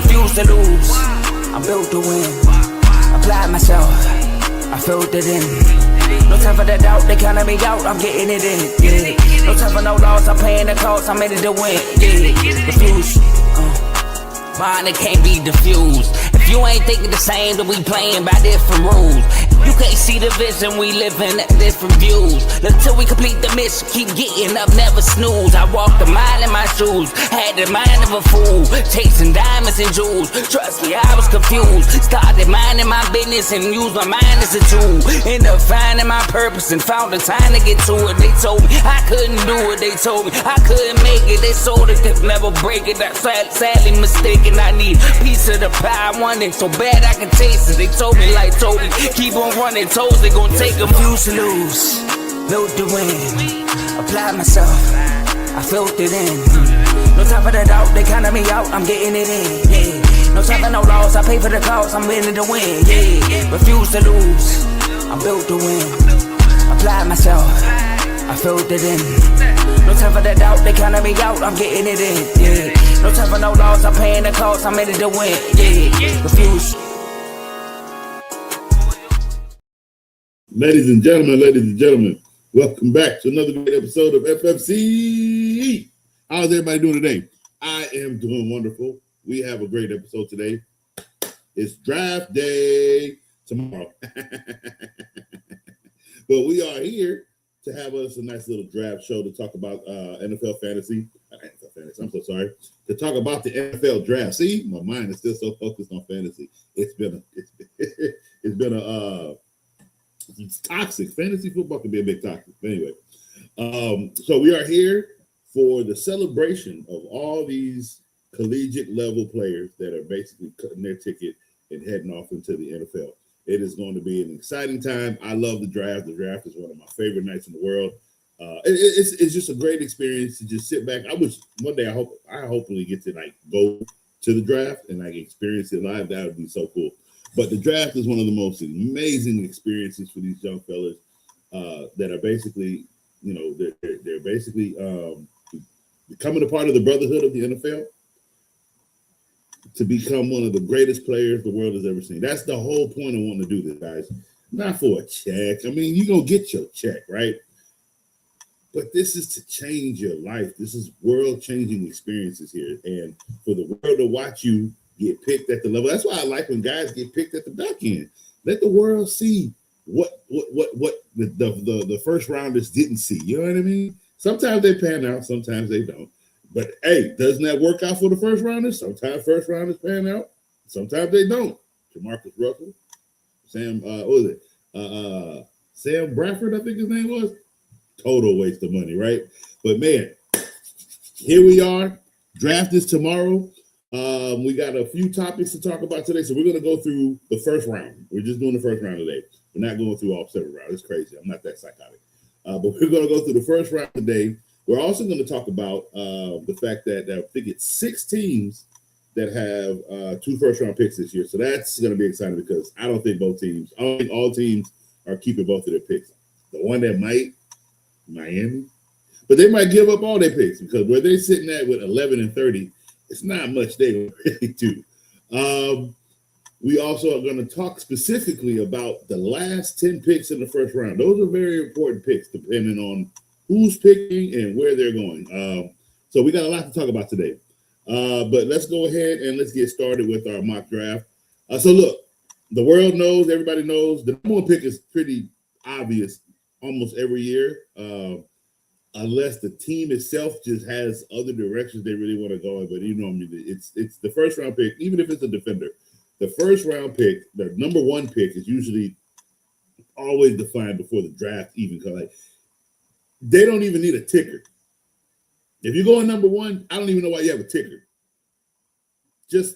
refuse to lose. I'm built to win. Apply myself, I filled it in. No time for the doubt, they counted me out, I'm getting it in, yeah. No time for no loss, I'm paying the cost, I'm in it to win, yeah. Refuse, mine, it can't be diffused. If you ain't thinking the same, then we playing by different rules. You can't see the vision, we living at different views. Until we complete the mission, keep getting up, never snooze. I walked a mile in my shoes, had the mind of a fool, chasing diamonds and jewels. Trust me, I was confused. Started minding my business and used my mind as a tool. Ended up finding my purpose and found the time to get to it. They told me I couldn't do it, they told me I couldn't make it. They sold it, could never break it. That's sadly mistaken. I need a piece of the pie, I want it so bad I can taste it. They told me like Toby, keep on running toes, they gon' take them. Refuse to lose, built to win. Apply myself, I filled it in. No time for the doubt, they counted me out, I'm getting it in, yeah. No time for no loss, I pay for the cost, I'm winning to win, yeah. Refuse to lose, I'm built to win. Apply myself, I filled it in. No time for the doubt, they counted me out, I'm getting it in, yeah. No time for no loss, I'm paying the cost, I'm in it to win, yeah. Refuse. Ladies and gentlemen, welcome back to another great episode of FFC. How's everybody doing today? I am doing wonderful. We have a great episode today. It's draft day tomorrow. But we are here to have us a nice little draft show to talk about NFL fantasy. I'm so sorry. To talk about the NFL draft. See, my mind is still so focused on fantasy. It's toxic. Fantasy football can be a bit toxic. Anyway, so we are here for the celebration of all these collegiate level players that are basically cutting their ticket and heading off into the NFL. It is going to be an exciting time. I love the draft. The draft is one of my favorite nights in the world. It's just a great experience to just sit back. I wish one day I hopefully get to like go to the draft and like experience it live. That would be so cool. But the draft is one of the most amazing experiences for these young fellas that are basically, you know, they're basically becoming a part of the brotherhood of the NFL to become one of the greatest players the world has ever seen. That's the whole point of wanting to do this, guys. Not for a check. I mean, you're going to get your check, right? But this is to change your life. This is world-changing experiences here. And for the world to watch you get picked at the level. That's why I like when guys get picked at the back end. Let the world see what the first rounders didn't see. You know what I mean? Sometimes they pan out, sometimes they don't. But hey, doesn't that work out for the first rounders? Sometimes first rounders pan out, sometimes they don't. Jamarcus Russell, Sam Bradford, I think his name was. Total waste of money, right? But man, here we are. Draft is tomorrow. We got a few topics to talk about today, so we're going to go through the first round. We're just doing the first round today. We're not going through all 7 rounds. It's crazy. I'm not that psychotic. But we're going to go through the first round today. We're also going to talk about the fact that I think it's 6 teams that have 2 first-round picks this year. So that's going to be exciting because I don't think all teams are keeping both of their picks. The one that might, Miami. But they might give up all their picks because where they're sitting at with 11 and 30, it's not much they don't really do. We also are going to talk specifically about the last 10 picks in the first round. Those are very important picks depending on who's picking and where they're going. So we got a lot to talk about today. But let's go ahead and let's get started with our mock draft. So look, the world knows, everybody knows, the number 1 pick is pretty obvious almost every year. Unless the team itself just has other directions they really want to go in. But you know, I mean, it's the first round pick, even if it's a defender. The first round pick, the number 1 pick, is usually always defined before the draft even comes. Like, they don't even need a ticker. If you go in number 1, I don't even know why you have a ticker. Just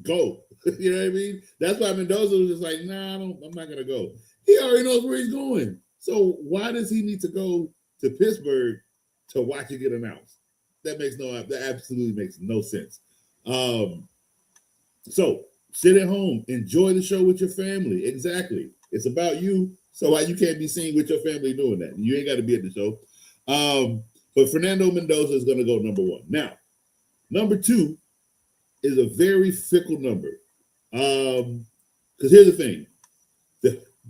go. You know what I mean? That's why Mendoza was just like, nah, I'm not gonna go. He already knows where he's going. So why does he need to go to Pittsburgh to watch it get announced? That absolutely makes no sense. So sit at home, enjoy the show with your family. Exactly. It's about you. So why you can't be seen with your family doing that? You ain't got to be at the show. But Fernando Mendoza is going to go number 1. Now, number 2, is a very fickle number. Because here's the thing.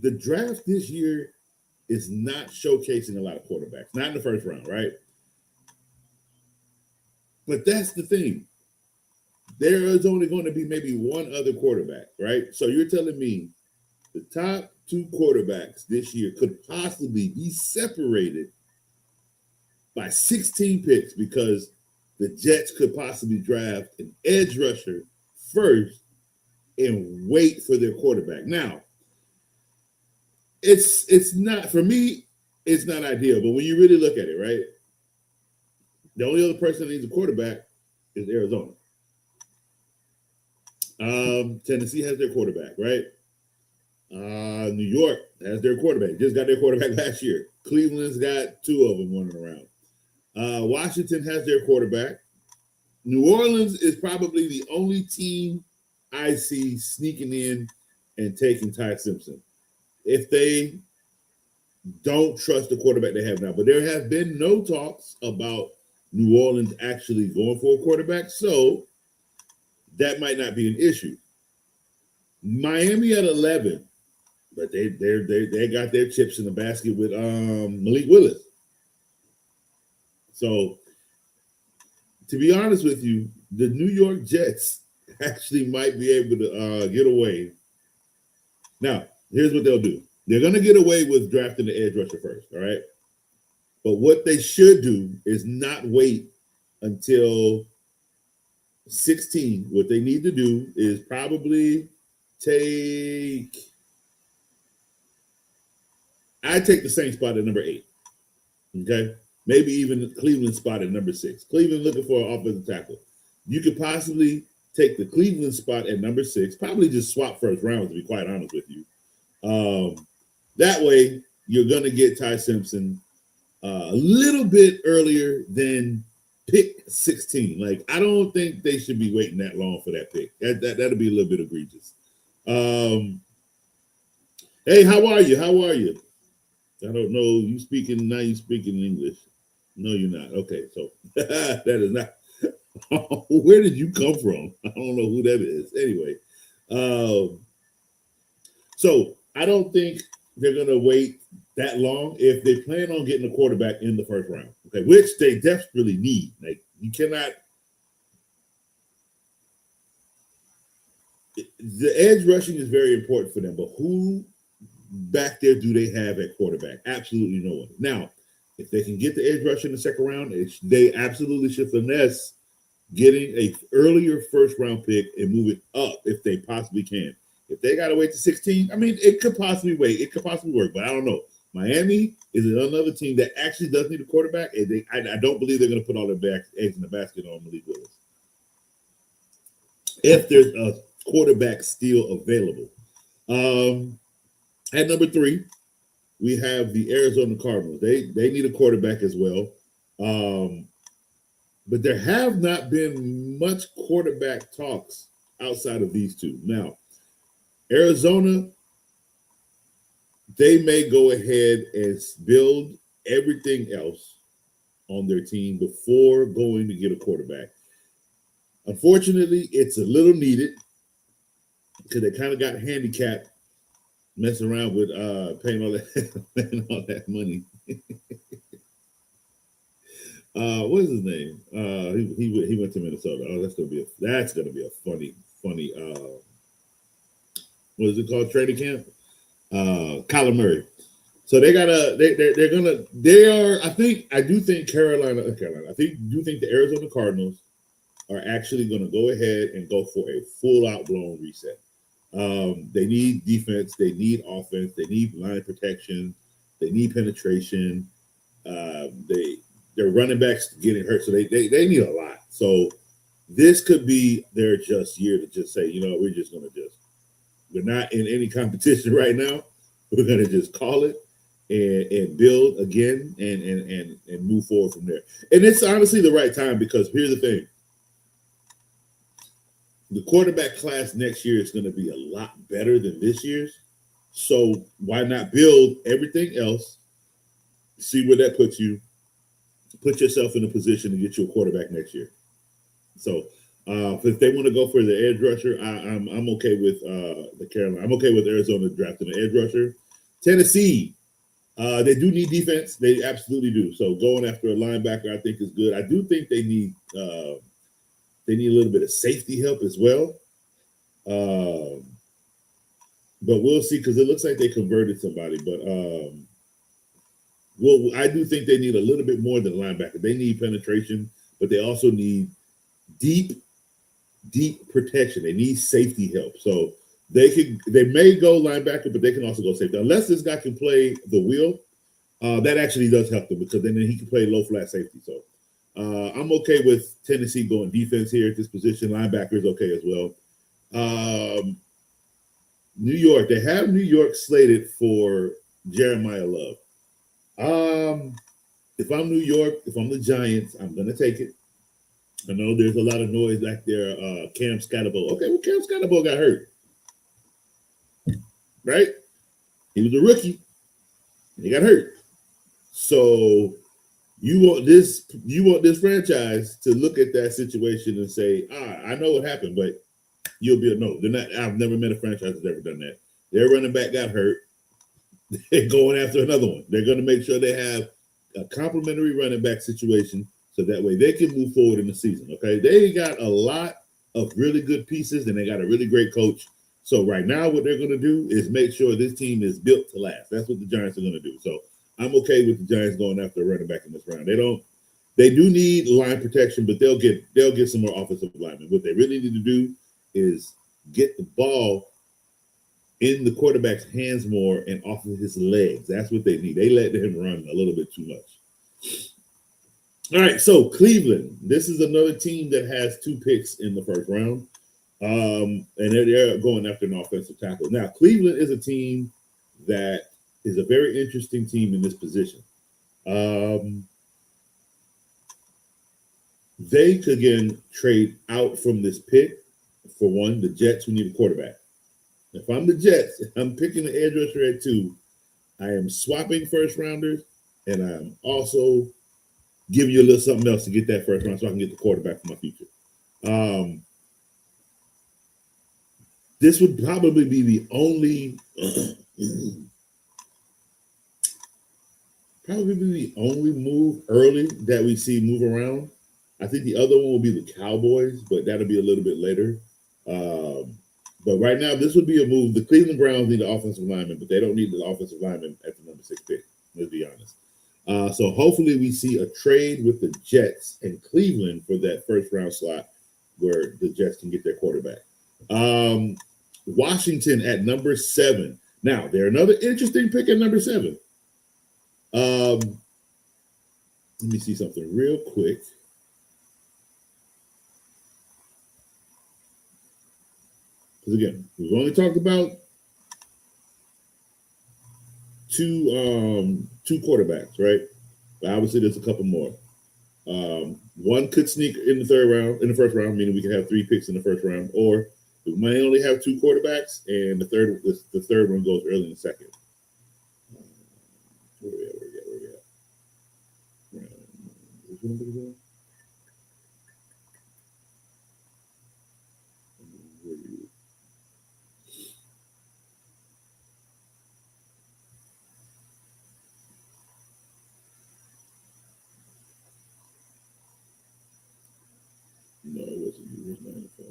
The draft this year is not showcasing a lot of quarterbacks. Not in the first round, right? But that's the thing. There is only going to be maybe one other quarterback, right? So you're telling me the top two quarterbacks this year could possibly be separated by 16 picks because the Jets could possibly draft an edge rusher first and wait for their quarterback. Now, it's not, for me, it's not ideal, but when you really look at it, right? The only other person that needs a quarterback is Arizona. Tennessee has their quarterback, right? New York has their quarterback. Just got their quarterback last year. Cleveland's got two of them running around. Washington has their quarterback. New Orleans is probably the only team I see sneaking in and taking Ty Simpson if they don't trust the quarterback they have now. But there have been no talks about New Orleans actually going for a quarterback, so that might not be an issue. Miami at 11, but they got their chips in the basket with Malik Willis. So, to be honest with you, the New York Jets actually might be able to get away. Now, here's what they'll do. They're going to get away with drafting the edge rusher first, all right? But what they should do is not wait until 16. What they need to do is probably I'd take the Saints spot at number 8. Okay? Maybe even Cleveland spot at number 6. Cleveland looking for an offensive tackle. You could possibly take the Cleveland spot at number 6, probably just swap first rounds, to be quite honest with you. That way, you're going to get Ty Simpson a little bit earlier than pick 16. Like, I don't think they should be waiting that long for that pick. That'll be a little bit egregious. Hey, how are you? How are you? I don't know. You speaking English? No, you're not. Okay, so that is not. Where did you come from? I don't know who that is. Anyway, so I don't think they're going to wait that long if they plan on getting a quarterback in the first round, okay, which they desperately need. Like, you cannot. The edge rushing is very important for them, but who back there do they have at quarterback? Absolutely no one. Now, if they can get the edge rusher in the second round, they absolutely should finesse getting a earlier first round pick and move it up if they possibly can. If they got to wait to 16, I mean, it could possibly wait. It could possibly work, but I don't know. Miami is another team that actually does need a quarterback, and I don't believe they're going to put all their eggs in the basket on Malik Willis. If there's a quarterback still available. At number 3, we have the Arizona Cardinals. They need a quarterback as well. But there have not been much quarterback talks outside of these two. Now, Arizona, they may go ahead and build everything else on their team before going to get a quarterback. Unfortunately, it's a little needed because they kind of got handicapped messing around with paying all that money. What is his name? He went to Minnesota. Oh, that's gonna be a funny. What is it called? Training camp. Kyler Murray. So I do think the Arizona Cardinals are actually going to go ahead and go for a full out blown reset. They need defense, they need offense, they need line protection, they need penetration. Their running backs getting hurt, so they need a lot. So this could be their just year to just say, we're not in any competition right now. We're gonna just call it and build again and move forward from there. And it's honestly the right time because here's the thing. The quarterback class next year is going to be a lot better than this year's. So why not build everything else, see where that puts you, put yourself in a position to get you a quarterback next year. So If they want to go for the edge rusher, I'm okay with the Carolina. I'm okay with Arizona drafting an edge rusher. Tennessee, they do need defense. They absolutely do. So going after a linebacker, I think is good. I do think they need a little bit of safety help as well. But we'll see because it looks like they converted somebody. But well, I do think they need a little bit more than linebacker. They need penetration, but they also need deep protection. They need safety help. So they may go linebacker, but they can also go safety. Unless this guy can play the wheel, that actually does help them because then he can play low flat safety. So I'm okay with Tennessee going defense here at this position. Linebacker is okay as well. New York, they have New York slated for Jeremiah Love. If I'm New York, if I'm the Giants, I'm gonna take it. I know there's a lot of noise back there. Cam Scatterbo. Okay, well, Cam Scatterbo got hurt, right? He was a rookie. And he got hurt. So you want this franchise to look at that situation and say, I know what happened, but you'll be a no. They're not. I've never met a franchise that's ever done that. Their running back got hurt. They're going after another one. They're going to make sure they have a complimentary running back situation so that way they can move forward in the season. Okay, they got a lot of really good pieces and they got a really great coach. So right now, what they're going to do is make sure this team is built to last. That's what the Giants are going to do. So I'm okay with the Giants going after a running back in this round. They do need line protection, but they'll get some more offensive linemen. What they really need to do is get the ball in the quarterback's hands more and off of his legs. That's what they need. They let him run a little bit too much. All right, so Cleveland. This is another team that has 2 picks in the first round. And they're going after an offensive tackle. Now, Cleveland is a team that is a very interesting team in this position. They could, again, trade out from this pick. For one, the Jets, who need a quarterback. If I'm the Jets, I'm picking the edge rusher at 2. I am swapping first rounders, and I'm also giving you a little something else to get that first round so I can get the quarterback for my future. This would probably be the only move early that we see move around. I think the other one will be the Cowboys, but that'll be a little bit later. But right now, this would be a move. The Cleveland Browns need an offensive lineman, but they don't need the offensive lineman at the number 6 pick. Let's be honest. So hopefully we see a trade with the Jets and Cleveland for that first round slot where the Jets can get their quarterback. Washington at number 7. Now, they're another interesting pick at number 7. Let me see something real quick. Because again, we've only talked about two quarterbacks, right? But obviously, there's a couple more. One could sneak in the first round, meaning we can have 3 picks in the first round, or we might only have 2 quarterbacks, and the third one goes early in the second. Where we at? Which one did we go? No, it wasn't you. It was 94.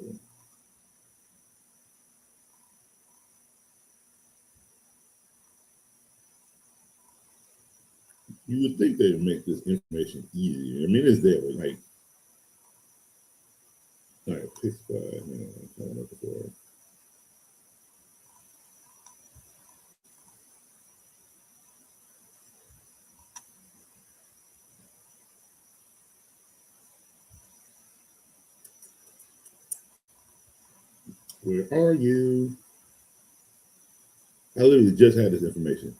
You would think they would make this information easier. I mean, it's there. Like, all right, pick 5. I'm looking for it. Where are you? I literally just had this information.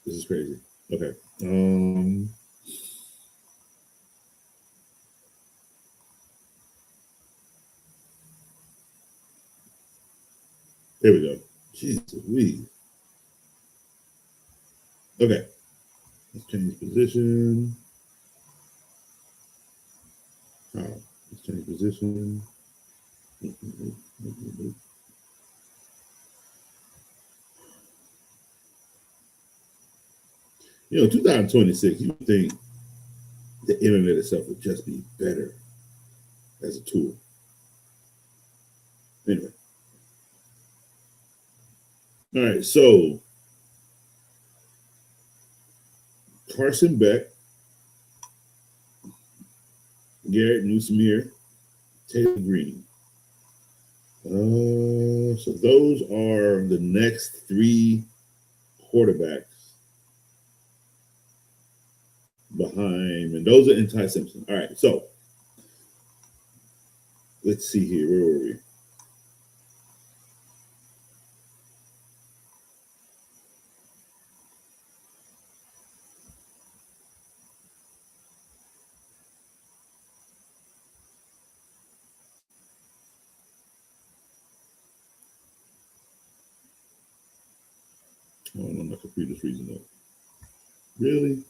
This is crazy. Okay. There we go. Jesus, we. Okay. Let's change position. Let's change position. You know, 2026, you would think the internet itself would just be better as a tool. Anyway. All right, so Carson Beck, Garrett Newsomere, Taylor Green. So those are the next three quarterbacks behind, and those are in Ty Simpson. All right, so let's see here. Where were we? Oh, no, my computer's freezing up. Really?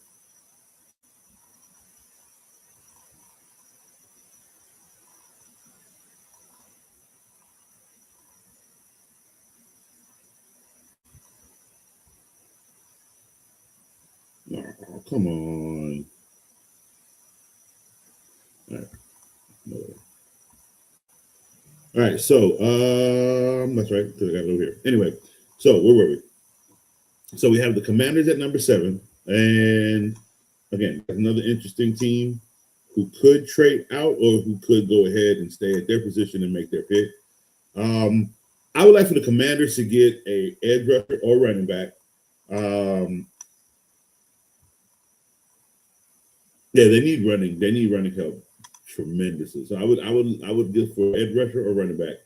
Oh, come on. All right. No. All right, so that's right, because I got it over here. Anyway, so where were we? So we have the Commanders at number 7, and again, another interesting team who could trade out or who could go ahead and stay at their position and make their pick. I would like for the Commanders to get a edge rusher or running back. Yeah, they need running. They need running help tremendously. So I would give for edge rusher or running back.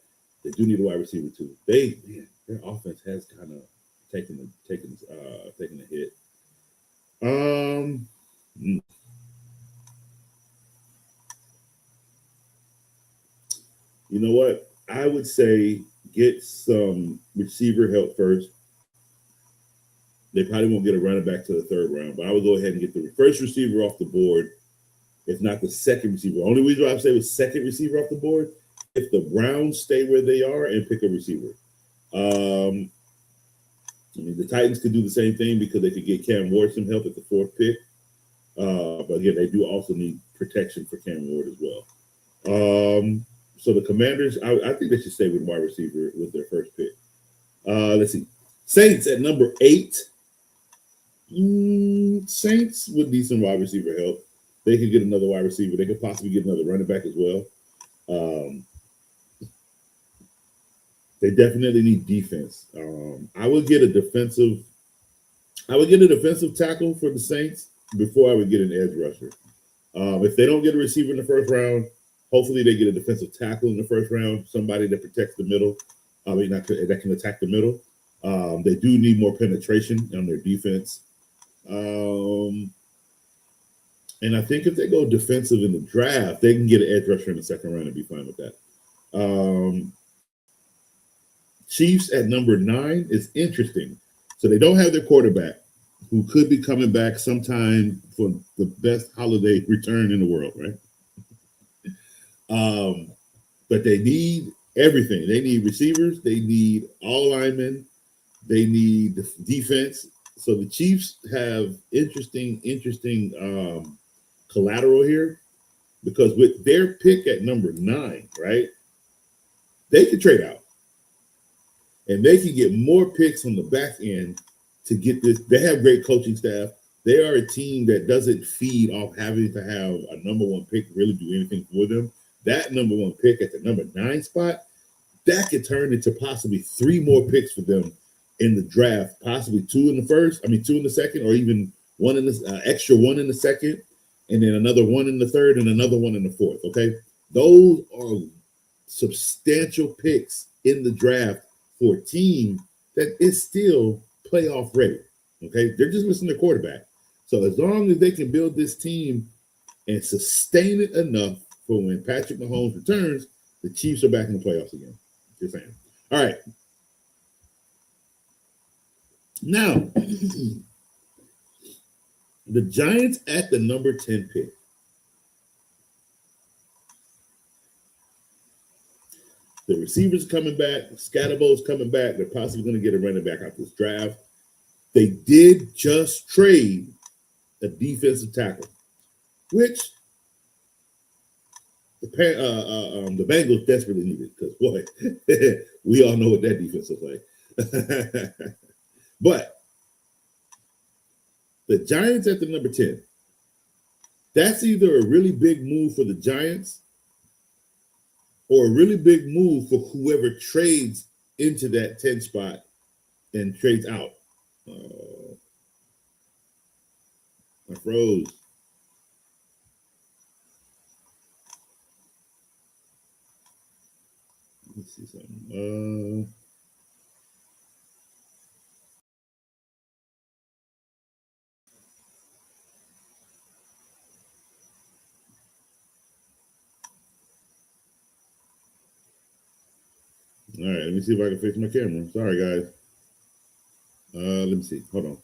They do need a wide receiver too. Their offense has kind of taken a hit. You know what? I would say get some receiver help first. They probably won't get a running back to the 3rd round, but I would go ahead and get the first receiver off the board, if not the second receiver. Only reason why I say was second receiver off the board, if the Browns stay where they are and pick a receiver. I mean, the Titans could do the same thing because they could get Cam Ward some help at the 4th pick. But again, they do also need protection for Cam Ward as well. So the Commanders, I think they should stay with wide receiver with their first pick. Let's see. Saints at number 8. Saints would need some wide receiver help. They could get another wide receiver. They could possibly get another running back as well. They definitely need defense. I would get a defensive tackle for the Saints before I would get an edge rusher. If they don't get a receiver in the 1st round, hopefully they get a defensive tackle in the 1st round, somebody that protects the middle. That can attack the middle. They do need more penetration on their defense. And I think if they go defensive in the draft, they can get an edge rusher in the 2nd round and be fine with that. Chiefs at number 9 is interesting. So they don't have their quarterback, who could be coming back sometime for the best holiday return in the world, right? But they need everything. They need receivers. They need all linemen. They need the defense. So the Chiefs have interesting collateral here, because with their pick at number 9, right, they could trade out. And they can get more picks on the back end to get this. They have great coaching staff. They are a team that doesn't feed off having to have a number 1 pick really do anything for them. That number 1 pick at the number 9 spot, that could turn into possibly 3 more picks for them in the draft, possibly 2 in the 1st, 2 in the 2nd, or even one in the extra 1 in the 2nd, and then another 1 in the 3rd, and another 1 in the 4th. Okay, those are substantial picks in the draft for a team that is still playoff ready. Okay, they're just missing their quarterback. So as long as they can build this team and sustain it enough for when Patrick Mahomes returns, the Chiefs are back in the playoffs again. Just saying. All right. Now, the Giants at the number 10 pick. The receivers coming back. Scatterbo's coming back. They're possibly going to get a running back out this draft. They did just trade a defensive tackle, which the Bengals desperately needed because, boy, we all know what that defense looks like. But the Giants at the number 10, that's either a really big move for the Giants or a really big move for whoever trades into that 10 spot and trades out. I froze. Let's see something. All right, let me see if I can fix my camera. Sorry, guys. Let me see. Hold on.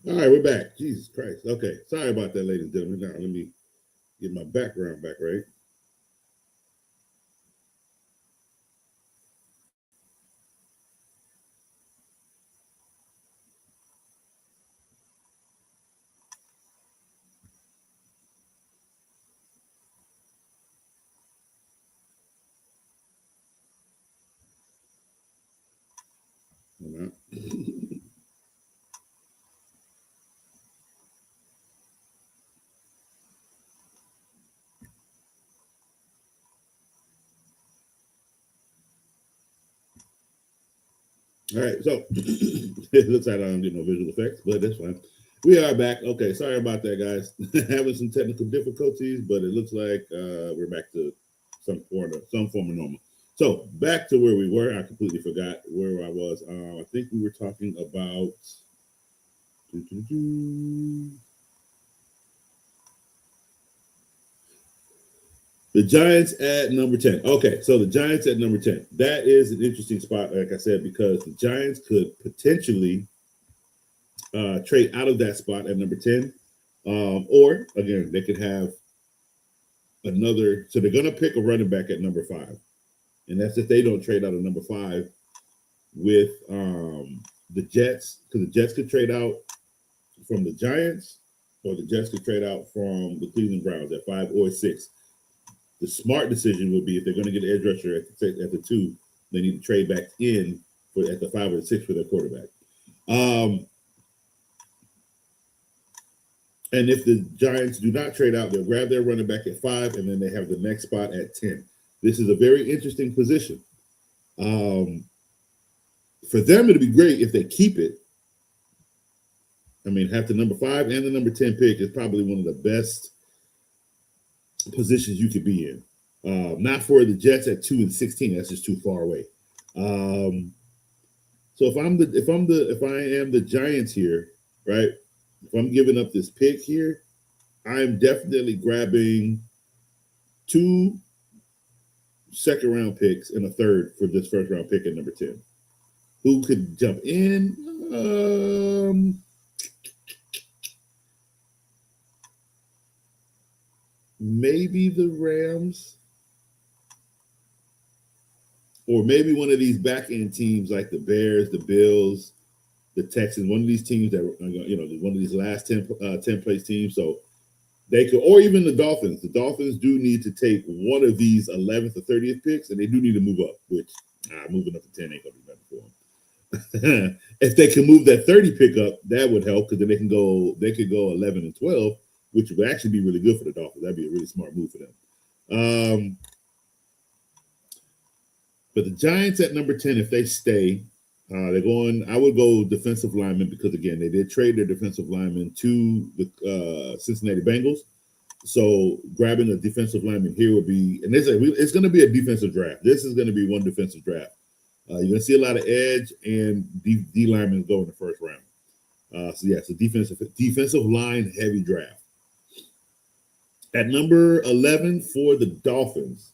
All right, we're back. Jesus Christ. Okay, sorry about that, ladies and gentlemen. Now, let me get my background back right. Hold on. All right, so it looks like I don't do no visual effects, but that's fine. We are back. Okay, sorry about that, guys. Having some technical difficulties, but it looks like we're back to some form of normal. So back to where we were. I completely forgot where I was. I think we were talking about. The Giants at number 10. Okay, so the Giants at number 10. That is an interesting spot, like I said, because the Giants could potentially trade out of that spot at number 10. Or, again, they could have another. So they're going to pick a running back at number 5. And that's if they don't trade out of number 5 with the Jets, because the Jets could trade out from the Giants, or the Jets could trade out from the Cleveland Browns at 5 or 6. The smart decision would be if they're going to get an edge rusher at the 2, they need to trade back in at the 5 or the 6 for their quarterback. And if the Giants do not trade out, they'll grab their running back at 5, and then they have the next spot at 10. This is a very interesting position. For them, it'd be great if they keep it. I mean, have the number 5 and the number 10 pick is probably one of the best positions you could be in. Not for the Jets at 2 and 16. That's just too far away. So if I am the Giants here, right? If I'm giving up this pick here, I'm definitely grabbing 2 second-round picks and a third for this first-round pick at number 10. Who could jump in? Maybe the Rams. Or maybe one of these back-end teams like the Bears, the Bills, the Texans, one of these teams that, one of these last 10 place teams. So they could, or even the Dolphins. The Dolphins do need to take one of these 11th or 30th picks, and they do need to move up, which moving up to 10 ain't going to be better for them. If they can move that 30 pick up, that would help because then they could go 11 and 12, which would actually be really good for the Dolphins. That'd be a really smart move for them. But the Giants at number 10, if they stay, they're going. I would go defensive lineman because again, they did trade their defensive lineman to the Cincinnati Bengals. So grabbing a defensive lineman here would be, and it's going to be a defensive draft. This is going to be one defensive draft. You're going to see a lot of edge and D linemen go in the first round. It's a defensive line heavy draft. At number 11 for the Dolphins,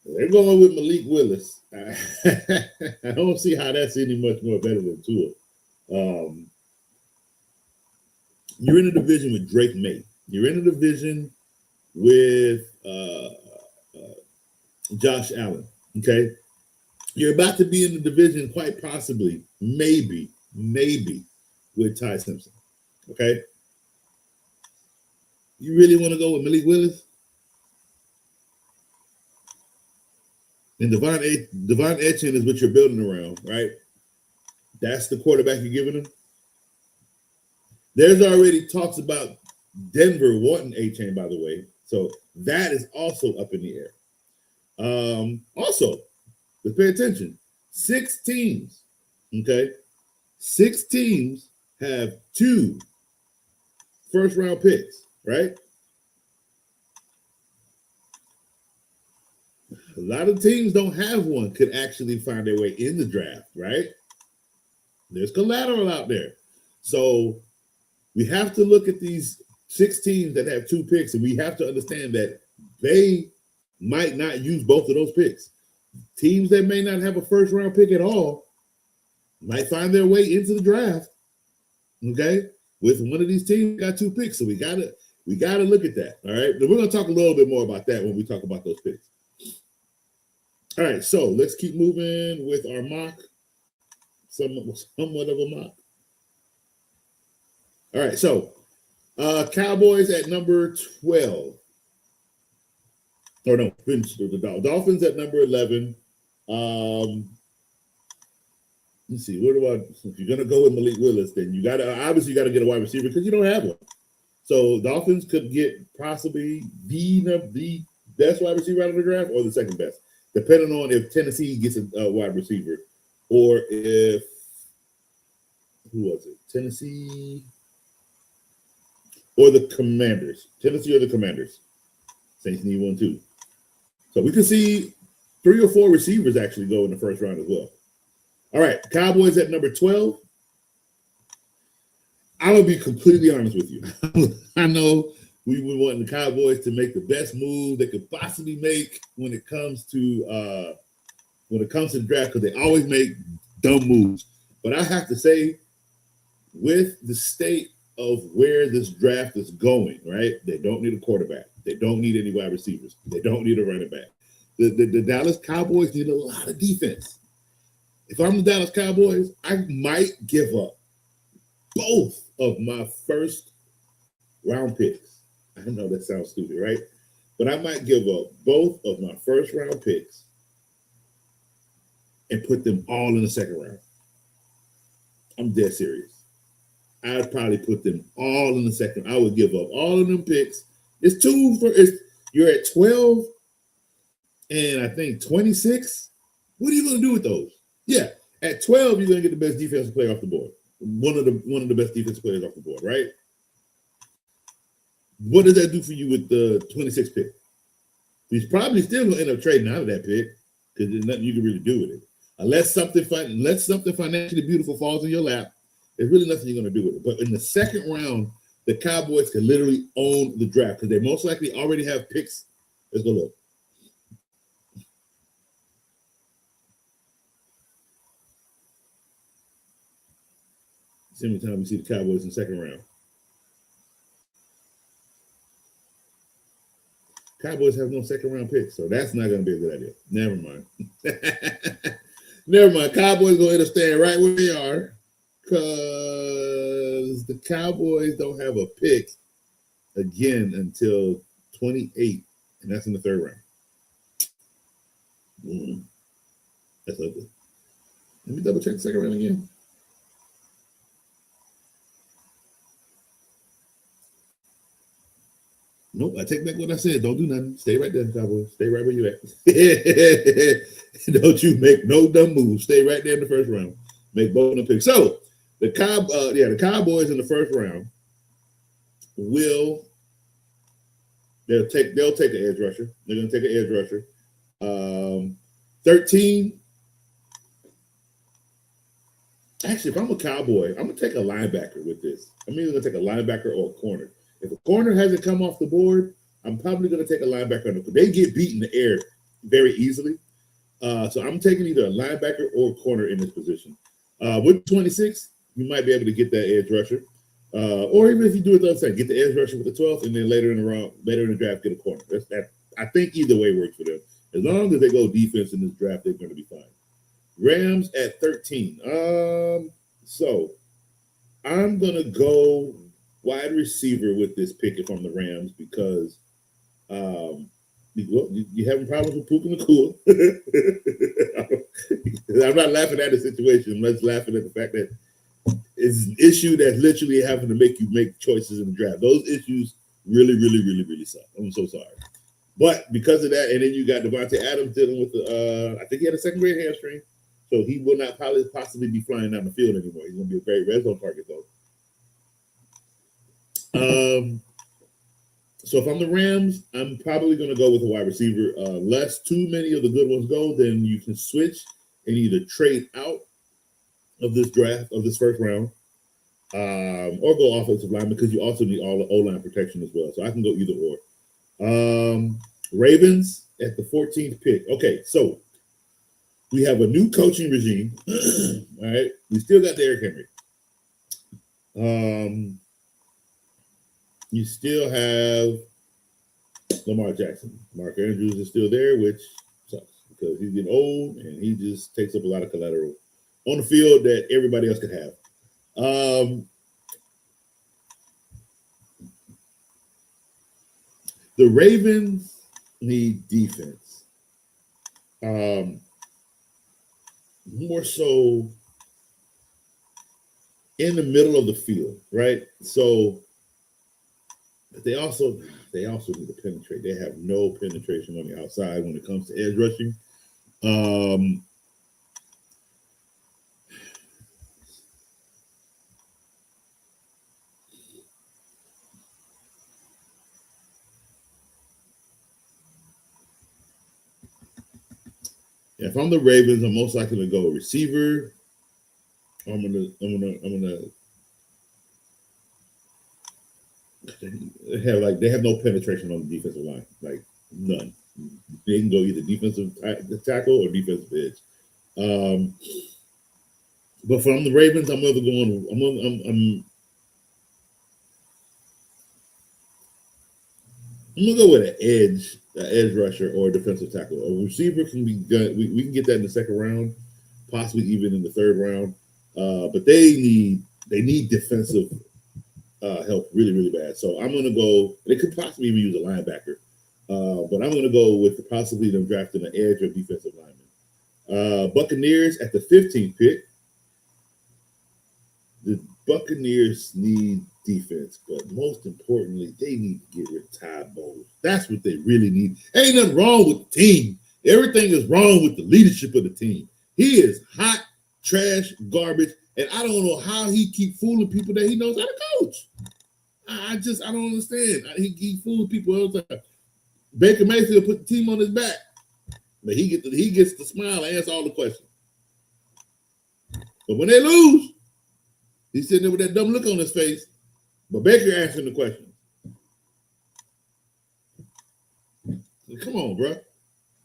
they're going with Malik Willis. I don't see how that's any much more better than Tua. You're in a division with Drake May. You're in a division with Josh Allen. Okay, you're about to be in the division, quite possibly, maybe with Ty Simpson. Okay, you really want to go with Malik Willis? And Devon Achane is what you're building around, right? That's the quarterback you're giving him. There's already talks about Denver wanting Achane, by the way. So that is also up in the air. Also, let's pay attention. 6 teams, okay? 6 teams have 2 first-round picks, right? A lot of teams don't have one, could actually find their way in the draft, right? There's collateral out there. So we have to look at these 6 teams that have 2 picks, and we have to understand that they might not use both of those picks. Teams that may not have a first-round pick at all might find their way into the draft, okay, with one of these teams got 2 picks. So we gotta look at that, all right? We're going to talk a little bit more about that when we talk about those picks. All right, so let's keep moving with our mock, somewhat of a mock. All right, so Cowboys at number 12. Or no, the Dolphins at number 11. Let's see, if you're gonna go with Malik Willis, then you gotta get a wide receiver because you don't have one. So Dolphins could get possibly the best wide receiver out of the draft or the second best, depending on if Tennessee gets a wide receiver or if Tennessee or the Commanders. Tennessee or the Commanders. Saints need one too. So we could see 3 or 4 receivers actually go in the first round as well. All right, Cowboys at number 12. I'm going to be completely honest with you. I know we would want the Cowboys to make the best move they could possibly make when it comes to the draft, because they always make dumb moves. But I have to say, with the state of where this draft is going, right? They don't need a quarterback. They don't need any wide receivers. They don't need a running back. The Dallas Cowboys need a lot of defense. If I'm the Dallas Cowboys, I might give up both of my first round picks. I know that sounds stupid, right? But I might give up both of my first round picks and put them all in the second round. I'm dead serious. I'd probably put them all in the second. I would give up all of them picks. You're at 12 and I think 26. What are you going to do with those? Yeah, at 12, you're going to get the best defensive player off the board. One of the best defensive players off the board, right? What does that do for you with the 26th pick? He's probably still going to end up trading out of that pick because there's nothing you can really do with it. Unless something financially beautiful falls in your lap, there's really nothing you're going to do with it. But in the second round, the Cowboys can literally own the draft because they most likely already have picks. Let's go look. See how many times we see the Cowboys in the second round. Cowboys have no second round picks, so that's not going to be a good idea. Never mind. Never mind. Cowboys going to end up staying right where they are because the Cowboys don't have a pick again until 28, and that's in the third round. That's ugly. Let me double check the second round again. Nope, I take back what I said. Don't do nothing. Stay right there, Cowboys. Stay right where you at. Don't you make no dumb moves. Stay right there in the first round. Make both of them picks. So the Cowboys in the first round they'll take an edge rusher. They're gonna take an edge rusher. 13. Actually, if I'm a Cowboy, I'm gonna take a linebacker with this. I'm either gonna take a linebacker or a corner. If a corner hasn't come off the board, I'm probably going to take a linebacker. They get beat in the air very easily. So I'm taking either a linebacker or a corner in this position. With 26, you might be able to get that edge rusher. Or even if you do it the other side, get the edge rusher with the 12th, and then later in the draft, get a corner. I think either way works for them. As long as they go defense in this draft, they're going to be fine. Rams at 13. So I'm going to go wide receiver with this pick if I'm the Rams because you're having problems with Puka Nacua. I'm not laughing at the situation. I'm just laughing at the fact that it's an issue that's literally having to make you make choices in the draft. Those issues really, really, really, really suck. I'm so sorry. But because of that, and then you got Devontae Adams dealing with I think he had a second grade hamstring, so he will not possibly be flying down the field anymore. He's going to be a very red zone target though. So if I'm the Rams, I'm probably going to go with a wide receiver. Less too many of the good ones go, then you can switch and either trade out of this draft, of this first round, or go offensive line because you also need all the O-line protection as well. So I can go either or. Ravens at the 14th pick. Okay, so we have a new coaching regime. All right, we still got Derrick Henry. You still have Lamar Jackson. Mark Andrews is still there, which sucks because he's getting old and he just takes up a lot of collateral on the field that everybody else could have. The Ravens need defense. More so in the middle of the field, right? So but they also need to penetrate. They have no penetration on the outside when it comes to edge rushing. If I'm the Ravens, I'm most likely to go receiver. I'm gonna they have no penetration on the defensive line, like none. They can go either defensive tackle or defensive edge. But from the Ravens, I'm either going. I'm gonna go with an edge rusher or a defensive tackle. A receiver can be done. We can get that in the second round, possibly even in the third round. But they need defensive help really, really bad. So I'm going to go. They could possibly even use a linebacker, but I'm going to go with possibly them drafting an edge or defensive lineman. Buccaneers at the 15th pick. Buccaneers need defense, but most importantly, they need to get rid of Ty Bowles. That's what they really need. Ain't nothing wrong with the team. Everything is wrong with the leadership of the team. He is hot, trash, garbage, and I don't know how he keep fooling people that he knows how to coach. I don't understand. He fools people all the time. Baker Mayfield put the team on his back, but he gets the smile and answer all the questions. But when they lose, he's sitting there with that dumb look on his face, but Baker answering the question. Come on, bro.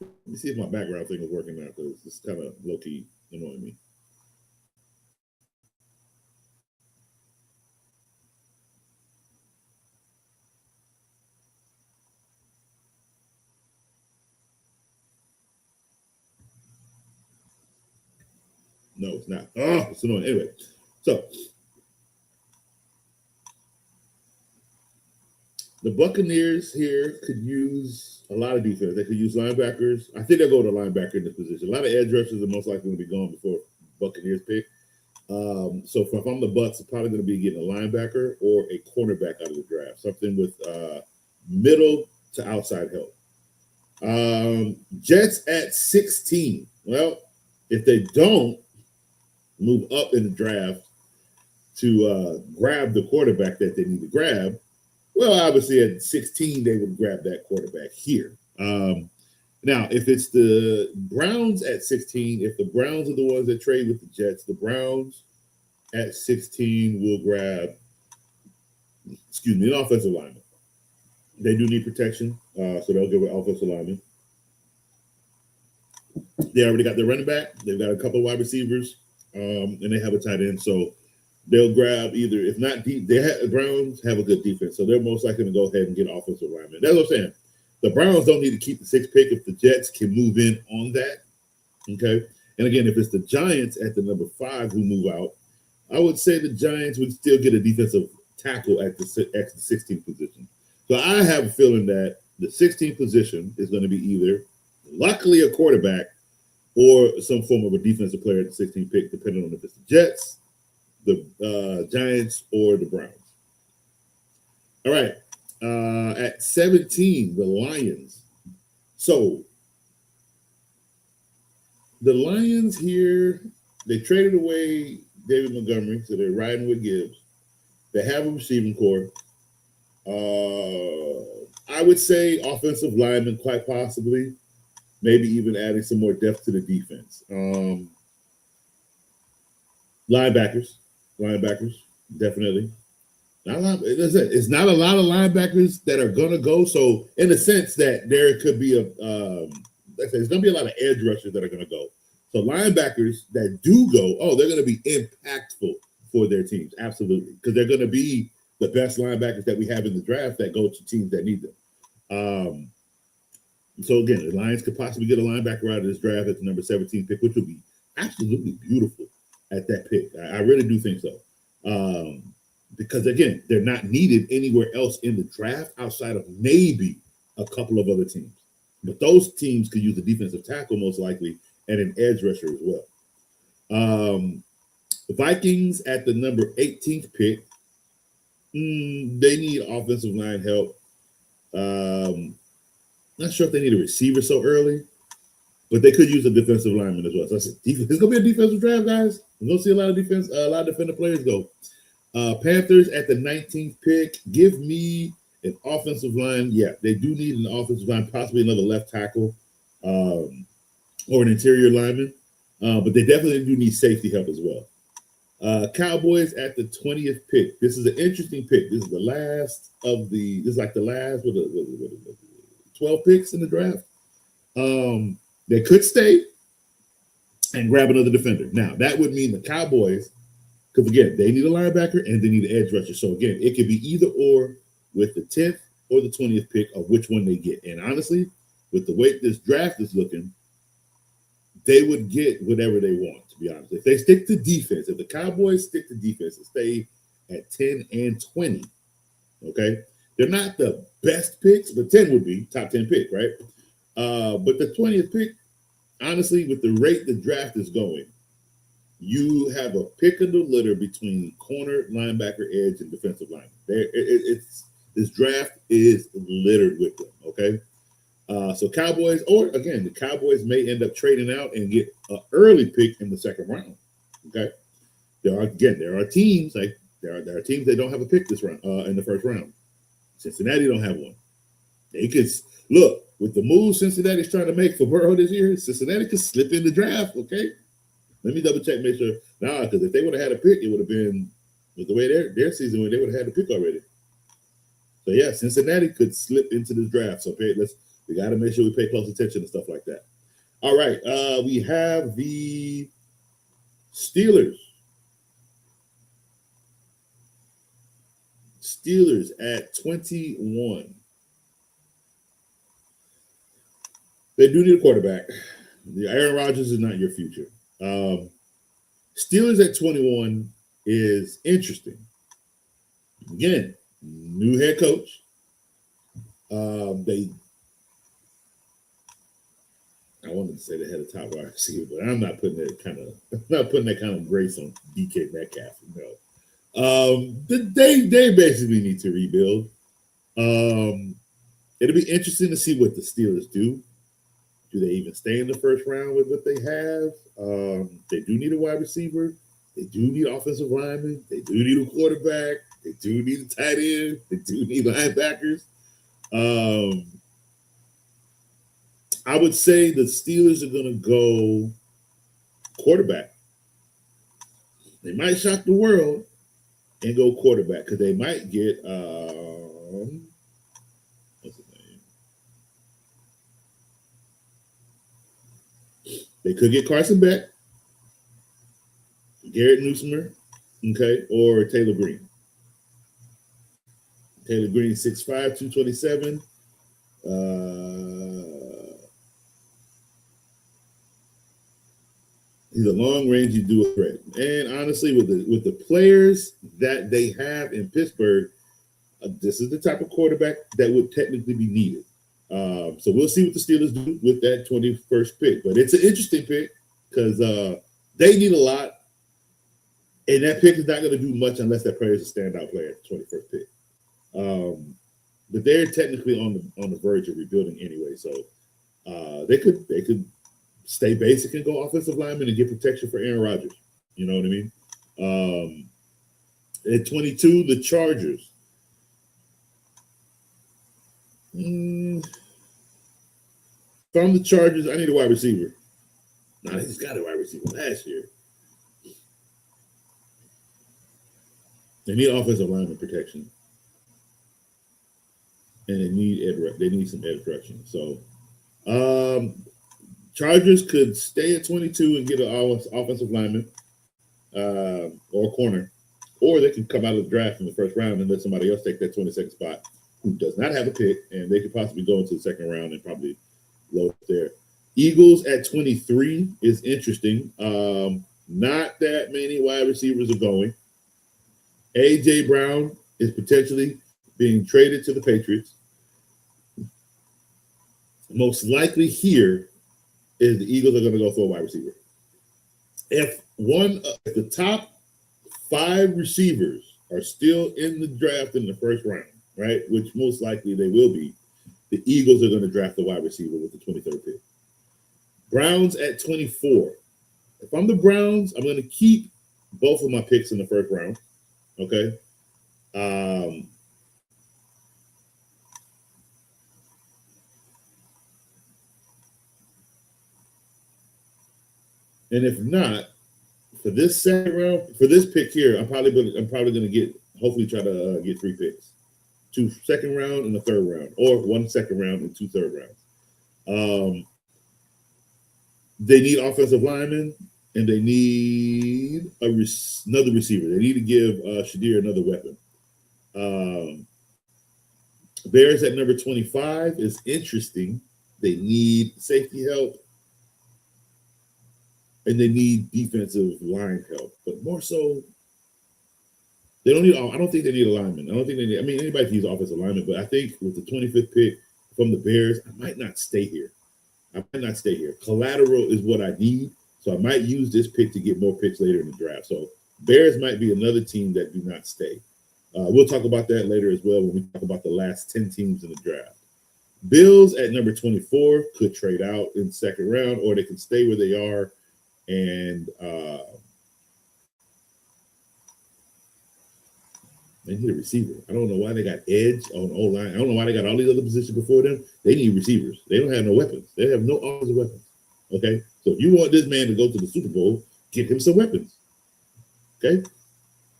Let me see if my background thing is working now because it's kind of low-key annoying me. No, it's not. Oh, it's annoying. Anyway, so the Buccaneers here could use a lot of defense. They could use linebackers. I think they'll go to linebacker in this position. A lot of edge rushers are most likely going to be gone before Buccaneers pick. So if I'm the Bucs, it's probably going to be getting a linebacker or a cornerback out of the draft. Something with middle to outside help. Jets at 16. Well, if they don't move up in the draft to grab the quarterback that they need to grab, well, obviously at 16, they would grab that quarterback here. Now, if it's the Browns at 16, if the Browns are the ones that trade with the Jets, the Browns at 16 will grab, an offensive lineman. They do need protection, so they'll give an offensive lineman. They already got their running back. They've got a couple of wide receivers, and they have a tight end. So they'll grab either, if not deep, the Browns have a good defense, so they're most likely to go ahead and get offensive linemen. That's what I'm saying. The Browns don't need to keep the 6th pick if the Jets can move in on that. Okay. And again, if it's the Giants at the number 5 who move out, I would say the Giants would still get a defensive tackle at the 16th position. So I have a feeling that the 16th position is going to be either, luckily, a quarterback or some form of a defensive player at the 16th pick, depending on if it's the Jets, the Giants, or the Browns. All right. At 17, the Lions. So the Lions here, they traded away David Montgomery, so they're riding with Gibbs. They have a receiving core. I would say offensive linemen, quite possibly, maybe even adding some more depth to the defense. Linebackers, definitely. It's not a lot of linebackers that are going to go. So in the sense that there could be there's going to be a lot of edge rushers that are going to go. So linebackers that do go, they're going to be impactful for their teams. Absolutely. Because they're going to be the best linebackers that we have in the draft that go to teams that need them. So again, the Lions could possibly get a linebacker out of this draft at the number 17 pick, which would be absolutely beautiful at that pick. I really do think so. Because again, they're not needed anywhere else in the draft outside of maybe a couple of other teams. But those teams could use a defensive tackle most likely and an edge rusher as well. The Vikings at the number 18th pick, they need offensive line help. Not sure if they need a receiver so early, but they could use a defensive lineman as well. So it's going to be a defensive draft, guys. We're going to see a lot of defensive players go. Panthers at the 19th pick, give me an offensive line. Yeah, they do need an offensive line, possibly another left tackle or an interior lineman, but they definitely do need safety help as well. Cowboys at the 20th pick. This is an interesting pick. This is the last of the 12 picks in the draft. They could stay and grab another defender. Now, that would mean the Cowboys, because again, they need a linebacker and they need an edge rusher. So again, it could be either or with the 10th or the 20th pick of which one they get. And honestly, with the way this draft is looking, they would get whatever they want, to be honest. If they stick to defense, if the Cowboys stick to defense and stay at 10 and 20, okay? They're not the best picks, but 10 would be top 10 pick, right? But the 20th pick, honestly, with the rate the draft is going, you have a pick of the litter between corner, linebacker, edge, and defensive line. This draft is littered with them. Okay, so Cowboys, or again, the Cowboys may end up trading out and get an early pick in the second round. Okay, there are teams that don't have a pick this round in the first round. Cincinnati don't have one. They could look with the move Cincinnati's trying to make for Burrow this year. Cincinnati could slip in the draft. Okay. Let me double check, make sure. Because if they would have had a pick, it would have been with the way their season went, they would have had a pick already. So yeah, Cincinnati could slip into this draft. So we got to make sure we pay close attention to stuff like that. All right, we have the Steelers. Steelers at 21. They do need a quarterback. The Aaron Rodgers is not your future. Steelers at 21 is interesting. Again, new head coach. I wanted to say they had a top wide receiver, but I'm not putting that kind of grace on DK Metcalf. No. They basically need to rebuild. It'll be interesting to see what the Steelers do. Do they even stay in the first round with what they have? They do need a wide receiver. They do need offensive linemen. They do need a quarterback. They do need a tight end. They do need linebackers. I would say the Steelers are going to go quarterback. They might shock the world and go quarterback because they might get what's his name? They could get Carson Beck, Garrett Newsomer, okay, or Taylor Green. Taylor Green, 6'5", 227. He's a long-range dual threat. And honestly, with the players that they have in Pittsburgh, this is the type of quarterback that would technically be needed. So we'll see what the Steelers do with that 21st pick. But it's an interesting pick because they need a lot. And that pick is not going to do much unless that player is a standout player at the 21st pick. But they're technically on the verge of rebuilding anyway. So they could stay basic and go offensive lineman and get protection for Aaron Rodgers. You know what I mean? At 22, the Chargers. From the Chargers, I need a wide receiver. They just got a wide receiver last year. They need offensive lineman protection. And they need some edge rushing. So Chargers could stay at 22 and get an offensive lineman or a corner. Or they can come out of the draft in the first round and let somebody else take that 22nd spot who does not have a pick, and they could possibly go into the second round and probably load there. Eagles at 23 is interesting. Not that many wide receivers are going. A.J. Brown is potentially being traded to the Patriots. Most likely here is the Eagles are going to go for a wide receiver. If the top 5 receivers are still in the draft in the first round, right, which most likely they will be, the Eagles are going to draft the wide receiver with the 23rd pick. Browns at 24. If I'm the Browns, I'm going to keep both of my picks in the first round. Okay. And if not, for this second round, for this pick here, I'm probably going to try to get 3 picks, 2 second round and a third round, or 1 second round and 2 third rounds. They need offensive linemen, and they need another receiver. They need to give Shadir another weapon. Bears at number 25 is interesting. They need safety help, and they need defensive line help. But more so, they don't need. I don't think they need a lineman. I don't think they need. I mean, anybody can use offensive lineman, but I think with the 25th pick from the Bears, I might not stay here. Collateral is what I need. So I might use this pick to get more picks later in the draft. So Bears might be another team that do not stay. We'll talk about that later as well when we talk about the last 10 teams in the draft. Bills at number 24 could trade out in the second round, or they can stay where they are. And they need a receiver. I don't know why they got edge on O-line. I don't know why they got all these other positions before them. They need receivers. They don't have no weapons. They have no offensive weapons. Okay? So if you want this man to go to the Super Bowl, get him some weapons. Okay?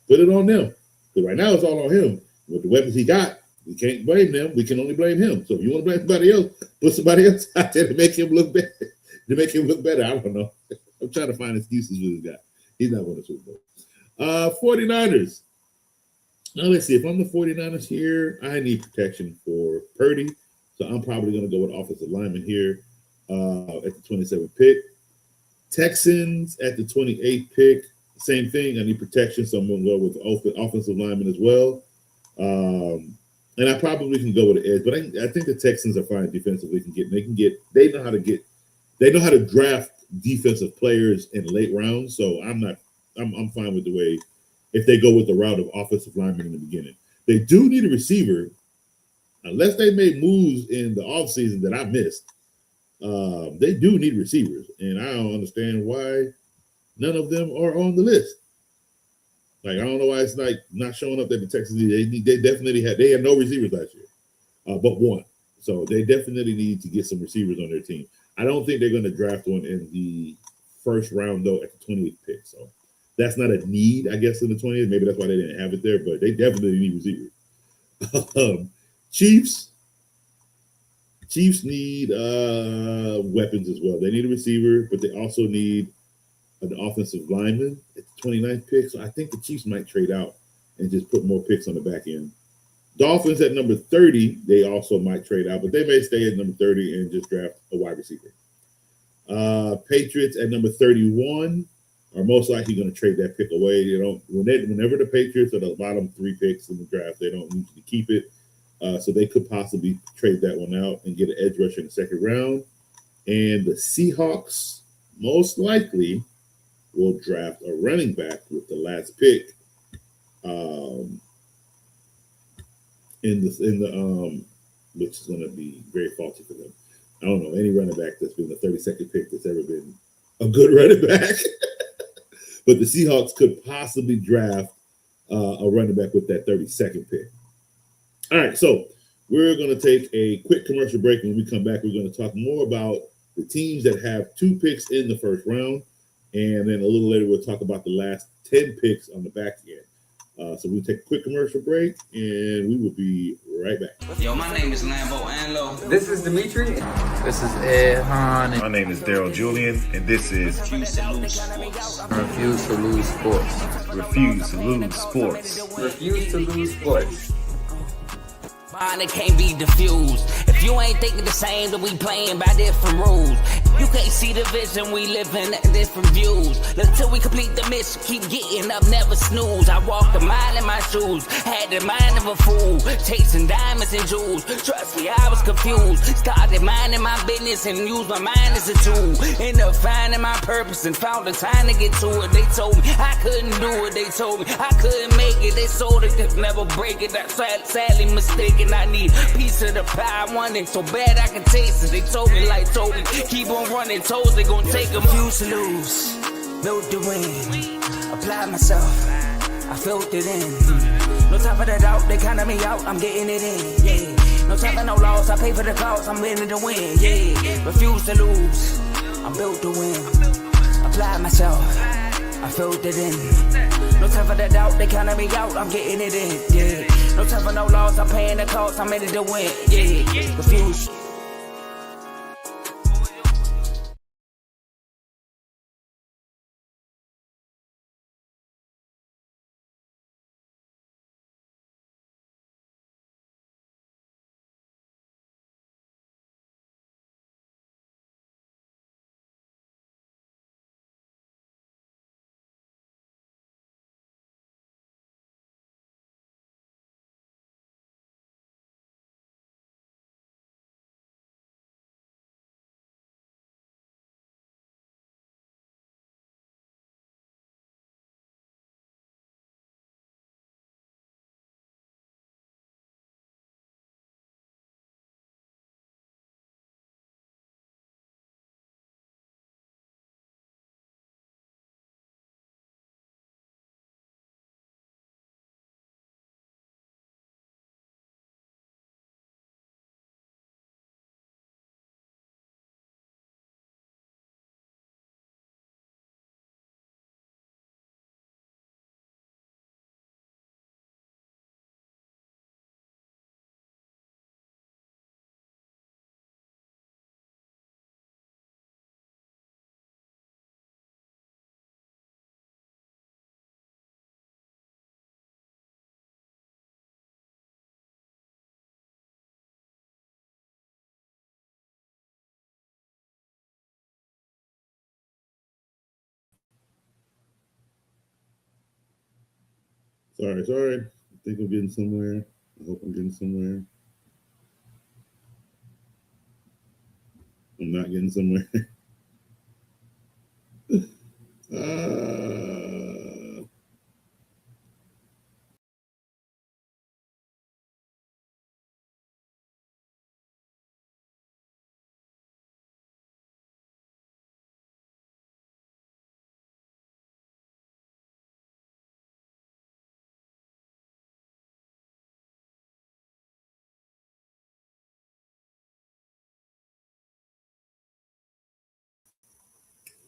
Put it on them. Because right now it's all on him. With the weapons he got, we can't blame them. We can only blame him. So if you want to blame somebody else, put somebody else out there to make him look better. I don't know. I'm trying to find excuses for this guy. He's not going to Super Bowl. 49ers. Now let's see. If I'm the 49ers here, I need protection for Purdy. So I'm probably going to go with offensive lineman here at the 27th pick. Texans at the 28th pick. Same thing. I need protection, so I'm going to go with offensive lineman as well. And I probably can go with the edge, but I think the Texans are fine defensively. They know how to draft defensive players in late rounds. So I'm fine with the way if they go with the route of offensive lineman in the beginning. They do need a receiver, unless they made moves in the offseason that I missed. They do need receivers, and I don't understand why none of them are on the list. Like, I don't know why it's like not showing up that the Texans need. They definitely had no receivers last year, but one. So they definitely need to get some receivers on their team. I don't think they're going to draft one in the first round though at the 28th pick. So that's not a need, I guess, in the 20th. Maybe that's why they didn't have it there, but they definitely need receivers. Chiefs need weapons as well. They need a receiver, but they also need an offensive lineman at the 29th pick. So I think the Chiefs might trade out and just put more picks on the back end. Dolphins at number 30, they also might trade out, but they may stay at number 30 and just draft a wide receiver. Patriots at number 31 are most likely going to trade that pick away. Whenever the Patriots are the bottom 3 picks in the draft, they don't usually keep it. So they could possibly trade that one out and get an edge rusher in the second round. And the Seahawks most likely will draft a running back with the last pick which is going to be very faulty for them. I don't know any running back that's been the 32nd pick that's ever been a good running back. But the Seahawks could possibly draft a running back with that 32nd pick. All right, so we're going to take a quick commercial break. When we come back, we're going to talk more about the teams that have 2 picks in the first round. And then a little later, we'll talk about the last 10 picks on the back end. So we'll take a quick commercial break, and we will be right back. Yo, my name is Lambo Anlo. This is Dimitri. This is Ed Hahn. My name is Daryl Julian, and this is Refuse to lose sports. Refuse to lose sports. Refuse to Lose Sports. Refuse to lose sports. Mine, it can't be diffused. If you ain't thinking the same, then we playing by different rules. You can't see the vision, we living at different views. Until we complete the mission, keep getting up, never snooze. I walked a mile in my shoes, had the mind of a fool, chasing diamonds and jewels. Trust me, I was confused. Started minding my business and used my mind as a tool. Ended up finding my purpose and found the time to get to it. They told me I couldn't do it. They told me I couldn't make it. They sold it, could never break it. That's sadly mistaken. I need a piece of the pie. I want it so bad I can taste it. They told me, keep on running toes, they gon' take them. Refuse to lose, built to win. Apply myself, I felt it in. No time for the doubt, they counted me out, I'm getting it in, yeah. No time for no loss, I pay for the cost, I'm winning to win, yeah. Refuse to lose, I'm built to win. Apply myself, I felt it in. No time for the doubt, they counted me out, I'm getting it in, yeah. No time for no loss, I'm paying the cost, I'm in it to win, yeah. Refuse. Sorry. I think I'm getting somewhere. I hope I'm getting somewhere. I'm not getting somewhere. uh,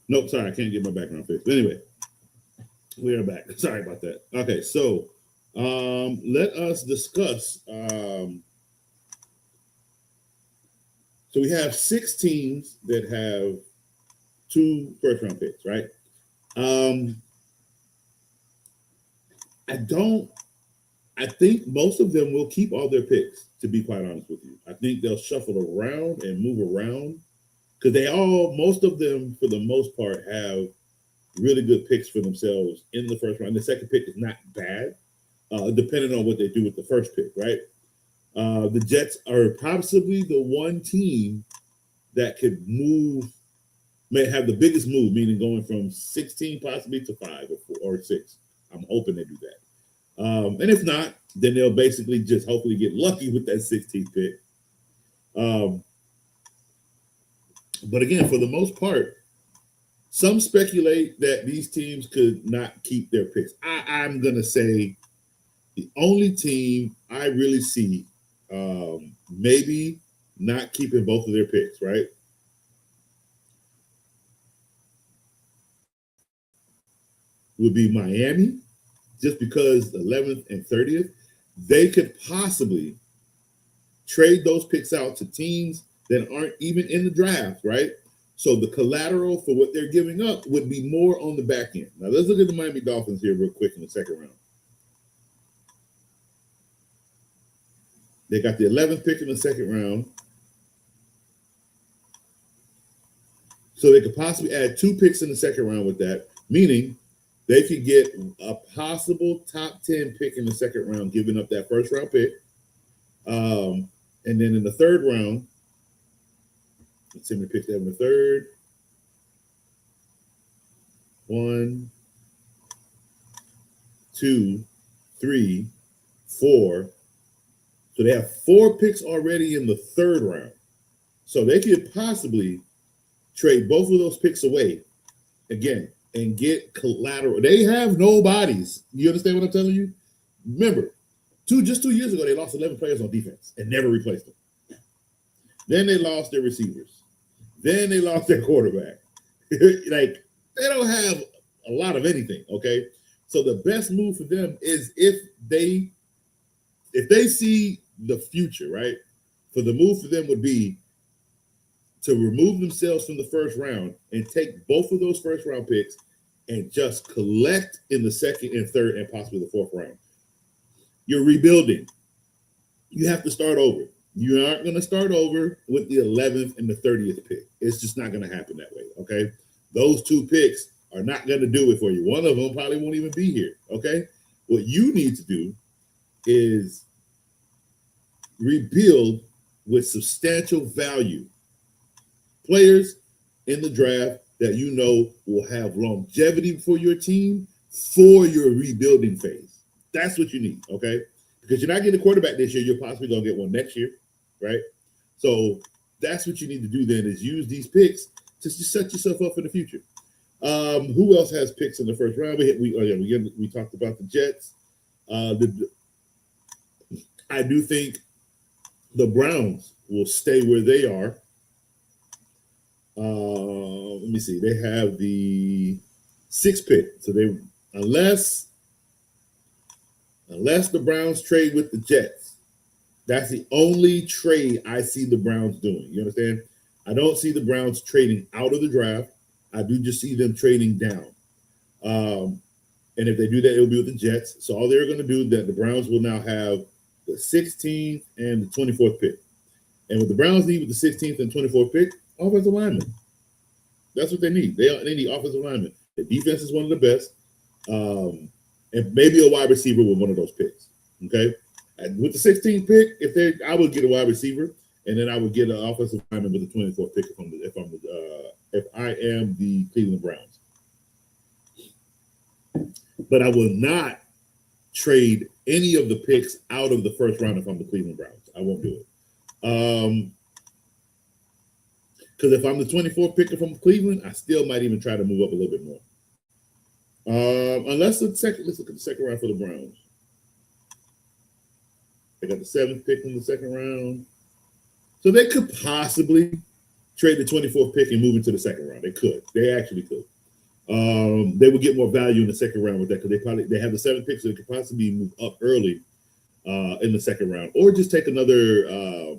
nope, sorry, I can't get my background fixed. But anyway, we are back. Sorry about that. Okay, so let us discuss. So we have 6 teams that have 2 first round picks, right? I think most of them will keep all their picks, to be quite honest with you. I think they'll shuffle around and move around because most of them, for the most part, have really good picks for themselves in the first round. The second pick is not bad, depending on what they do with the first pick, right? The Jets are possibly the one team that could may have the biggest move, meaning going from 16 possibly to 5 or 6. I'm hoping they do that. And if not, then they'll basically just hopefully get lucky with that 16th pick. But again, for the most part, some speculate that these teams could not keep their picks. I'm going to say the only team I really see maybe not keeping both of their picks, right? Would be Miami, just because the 11th and 30th, they could possibly trade those picks out to teams that aren't even in the draft, right? So the collateral for what they're giving up would be more on the back end. Now let's look at the Miami Dolphins here real quick in the second round. They got the 11th pick in the second round. So they could possibly add 2 picks in the second round with that, meaning they could get a possible top 10 pick in the second round, giving up that first round pick. And then in the third round, let's see how many picks they have in the third. 1, 2, 3, 4. So they have 4 picks already in the third round. So they could possibly trade both of those picks away again and get collateral. They have no bodies. You understand what I'm telling you? Remember, just 2 years ago, they lost 11 players on defense and never replaced them. Then they lost their receivers. Then they lost their quarterback. Like, they don't have a lot of anything, okay? So the best move for them is if they see the future, right? For the move for them would be to remove themselves from the first round and take both of those first round picks and just collect in the second and third and possibly the fourth round. You're rebuilding. You have to start over. You aren't going to start over with the 11th and the 30th pick. It's just not going to happen that way, okay? Those 2 picks are not going to do it for you. One of them probably won't even be here, okay? What you need to do is rebuild with substantial value. Players in the draft that you know will have longevity for your team for your rebuilding phase. That's what you need, okay? Because you're not getting a quarterback this year, you're possibly going to get one next year, right? So that's what you need to do then, is use these picks to set yourself up for the future. Who else has picks in the first round? We talked about the Jets. I do think the Browns will stay where they are. Let me see. They have the 6th pick. So unless the Browns trade with the Jets, that's the only trade I see the Browns doing. You understand? I don't see the Browns trading out of the draft. I do just see them trading down. And if they do that, it'll be with the Jets. So all they're going to do is that the Browns will now have the 16th and the 24th pick. And what the Browns need with the 16th and 24th pick, offensive linemen. That's what they need. They need offensive linemen. The defense is one of the best. and maybe a wide receiver with one of those picks. Okay, and with the 16th pick, I would get a wide receiver, and then I would get an offensive lineman with the 24th pick if I am the Cleveland Browns. But I will not trade any of the picks out of the first round if I'm the Cleveland Browns. I won't do it. Because if I'm the 24th picker from Cleveland, I still might even try to move up a little bit more. Let's look at the second round for the Browns. They got the 7th pick in the second round. So they could possibly trade the 24th pick and move into the second round. They could. They actually could. They would get more value in the second round with that because they have the 7th pick, so they could possibly move up early in the second round, or just take another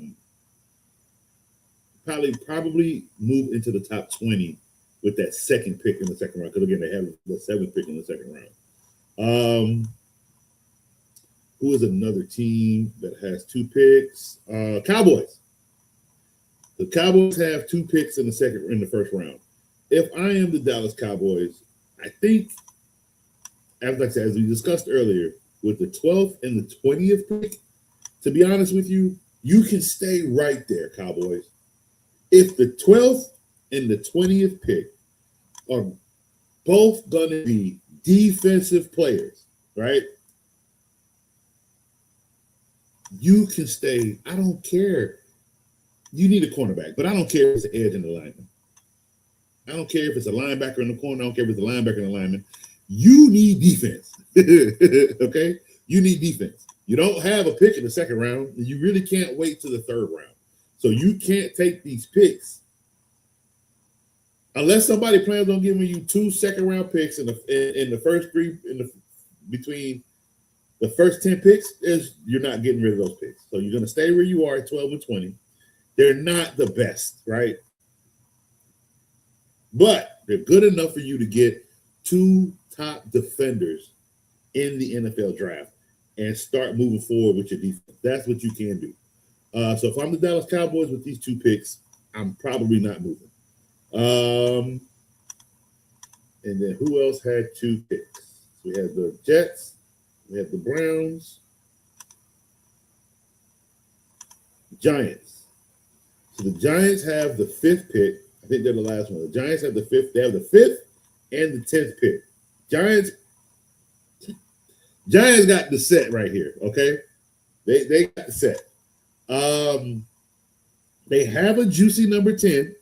probably move into the top 20 with that 2nd pick in the second round. Because again, they have the 7th pick in the second round. Who is another team that has 2 picks? Cowboys. The Cowboys have 2 picks in the first round. If I am the Dallas Cowboys, I think, as we discussed earlier, with the 12th and the 20th pick, to be honest with you, you can stay right there, Cowboys. If the 12th and the 20th pick are both going to be defensive players, right? You can stay. I don't care. You need a cornerback, but I don't care if it's an edge in the lineman. I don't care if it's a linebacker in the corner. I don't care if it's a linebacker and a lineman. You need defense. Okay? You need defense. You don't have a pick in the second round, and you really can't wait to the third round. So you can't take these picks unless somebody plans on giving you 2 second-round picks in the first 3 between the first 10 picks. You're not getting rid of those picks. So you're going to stay where you are at 12 and 20. They're not the best, right? But they're good enough for you to get 2 top defenders in the NFL draft and start moving forward with your defense. That's what you can do. So if I'm the Dallas Cowboys with these 2 picks, I'm probably not moving. And then who else had 2 picks? So we had the Jets, we had the Browns, Giants. So the Giants have the 5th pick. I think they're the last one. The Giants have the 5th. They have the 5th and the 10th pick. Giants got the set right here. Okay, they got the set. They have a juicy number 10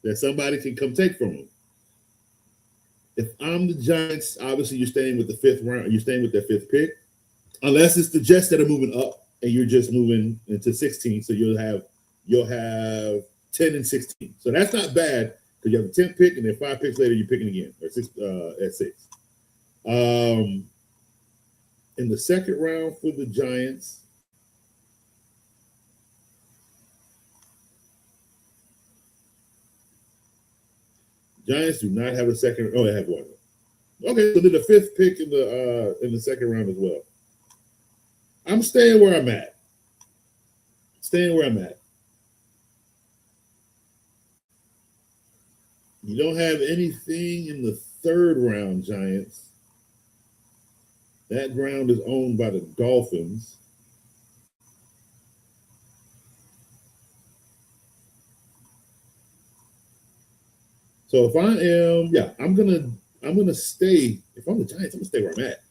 that somebody can come take from them. If I'm the Giants, obviously you're staying with the 5th round. You're staying with that 5th pick, unless it's the Jets that are moving up and you're just moving into 16. So you'll have 10 and 16. So that's not bad because you have the 10th pick and then 5 picks later you're picking again or at 6. In the second round for the Giants, Giants do not have a second. Oh, they have one. Okay, so they're the 5th pick in the second round as well. I'm staying where I'm at. You don't have anything in the 3rd round, Giants. That ground is owned by the Dolphins. So if I'm gonna stay. If I'm the Giants, I'm gonna stay where I'm at.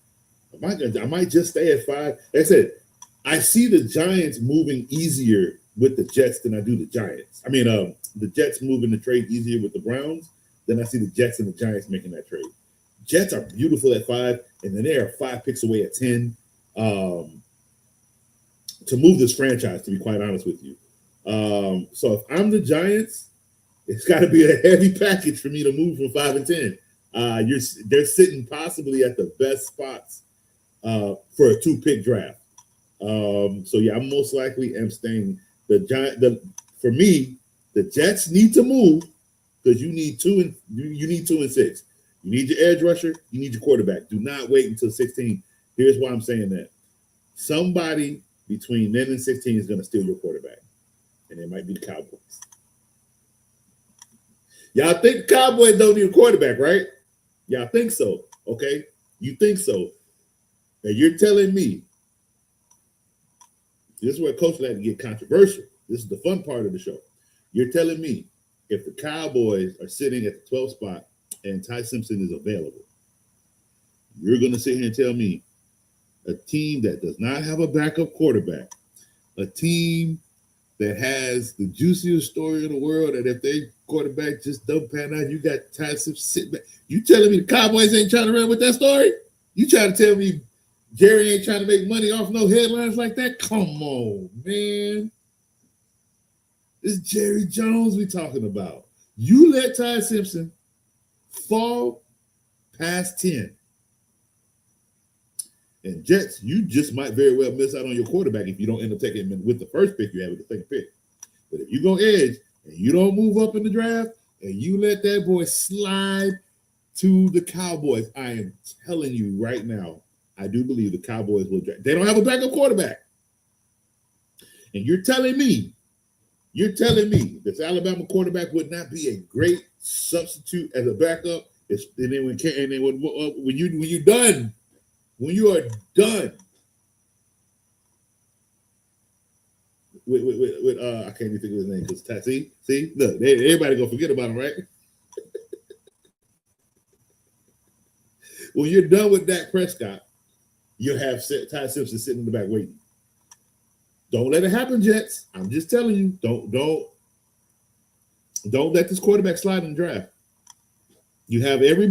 I might just stay at 5. Like I said, I see the Giants moving easier with the Jets than I do the Giants. I mean, the Jets moving the trade easier with the Browns than I see the Jets and the Giants making that trade. Jets are beautiful at 5, and then they are 5 picks away at 10 to move this franchise, to be quite honest with you. So if I'm the Giants, it's got to be a heavy package for me to move from 5 and 10. They're sitting possibly at the best spots for a 2-pick draft. So yeah, I most likely am staying. For me, the Jets need to move because you need 2 and 6. You need your edge rusher. You need your quarterback. Do not wait until 16. Here's why I'm saying that. Somebody between then and 16 is going to steal your quarterback, and it might be the Cowboys. Y'all think the Cowboys don't need a quarterback, right? Y'all think so, okay? You think so? And you're telling me, this is where Coach like to get controversial. This is the fun part of the show. You're telling me if the Cowboys are sitting at the 12th spot and Ty Simpson is available, you're going to sit here and tell me a team that does not have a backup quarterback, a team that has the juiciest story in the world, and if their quarterback just don't pan out, you got Ty Simpson sitting back. You telling me the Cowboys ain't trying to run with that story? You trying to tell me Jerry ain't trying to make money off no headlines like that? Come on, man. It's Jerry Jones we talking about. You let Ty Simpson fall past 10. And Jets, you just might very well miss out on your quarterback if you don't end up taking him with the first pick you have with the second pick. But if you go edge and you don't move up in the draft and you let that boy slide to the Cowboys, I am telling you right now, I do believe the Cowboys will draft. They don't have a backup quarterback. And you're telling me this Alabama quarterback would not be a great substitute as a backup. And then when you are done with I can't even think of his name because see, look, everybody gonna forget about him, right? When you're done with Dak Prescott, you'll have Ty Simpson sitting in the back waiting. Don't let it happen, Jets. I'm just telling you, don't let this quarterback slide in the draft. You have every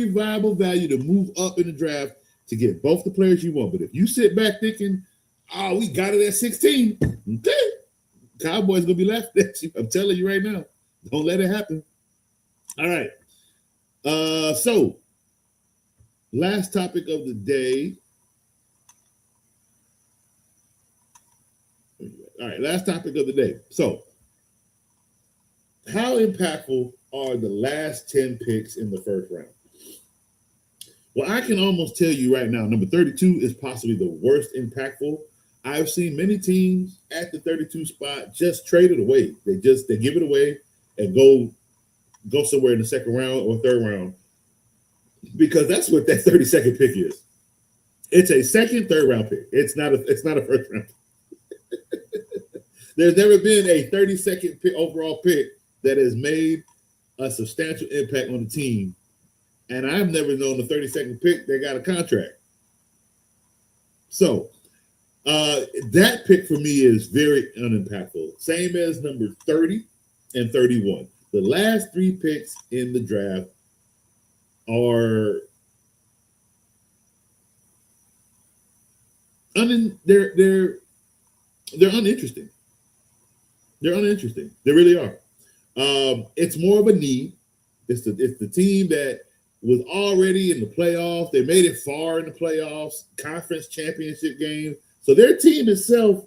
viable value to move up in the draft to get both the players you want. But if you sit back thinking, oh, we got it at 16, okay, Cowboys gonna be laughing at you. I'm telling you right now. Don't let it happen. All right. So last topic of the day. All right, last topic of the day. So, how impactful are the last 10 picks in the first round? Well, I can almost tell you right now, number 32 is possibly the worst impactful. I've seen many teams at the 32 spot just trade it away. They give it away and go somewhere in the second round or third round because that's what that 32nd pick is. It's a second, third round pick. It's not a first round. There's never been a 32nd overall pick that has made a substantial impact on the team. And I've never known the 32nd pick that got a contract. So that pick for me is very unimpactful. Same as number 30 and 31. The last three picks in the draft are they're uninteresting. They're uninteresting. They really are. It's more of a need. It's the team that was already in the playoffs. They made it far in the playoffs, conference championship game. So their team itself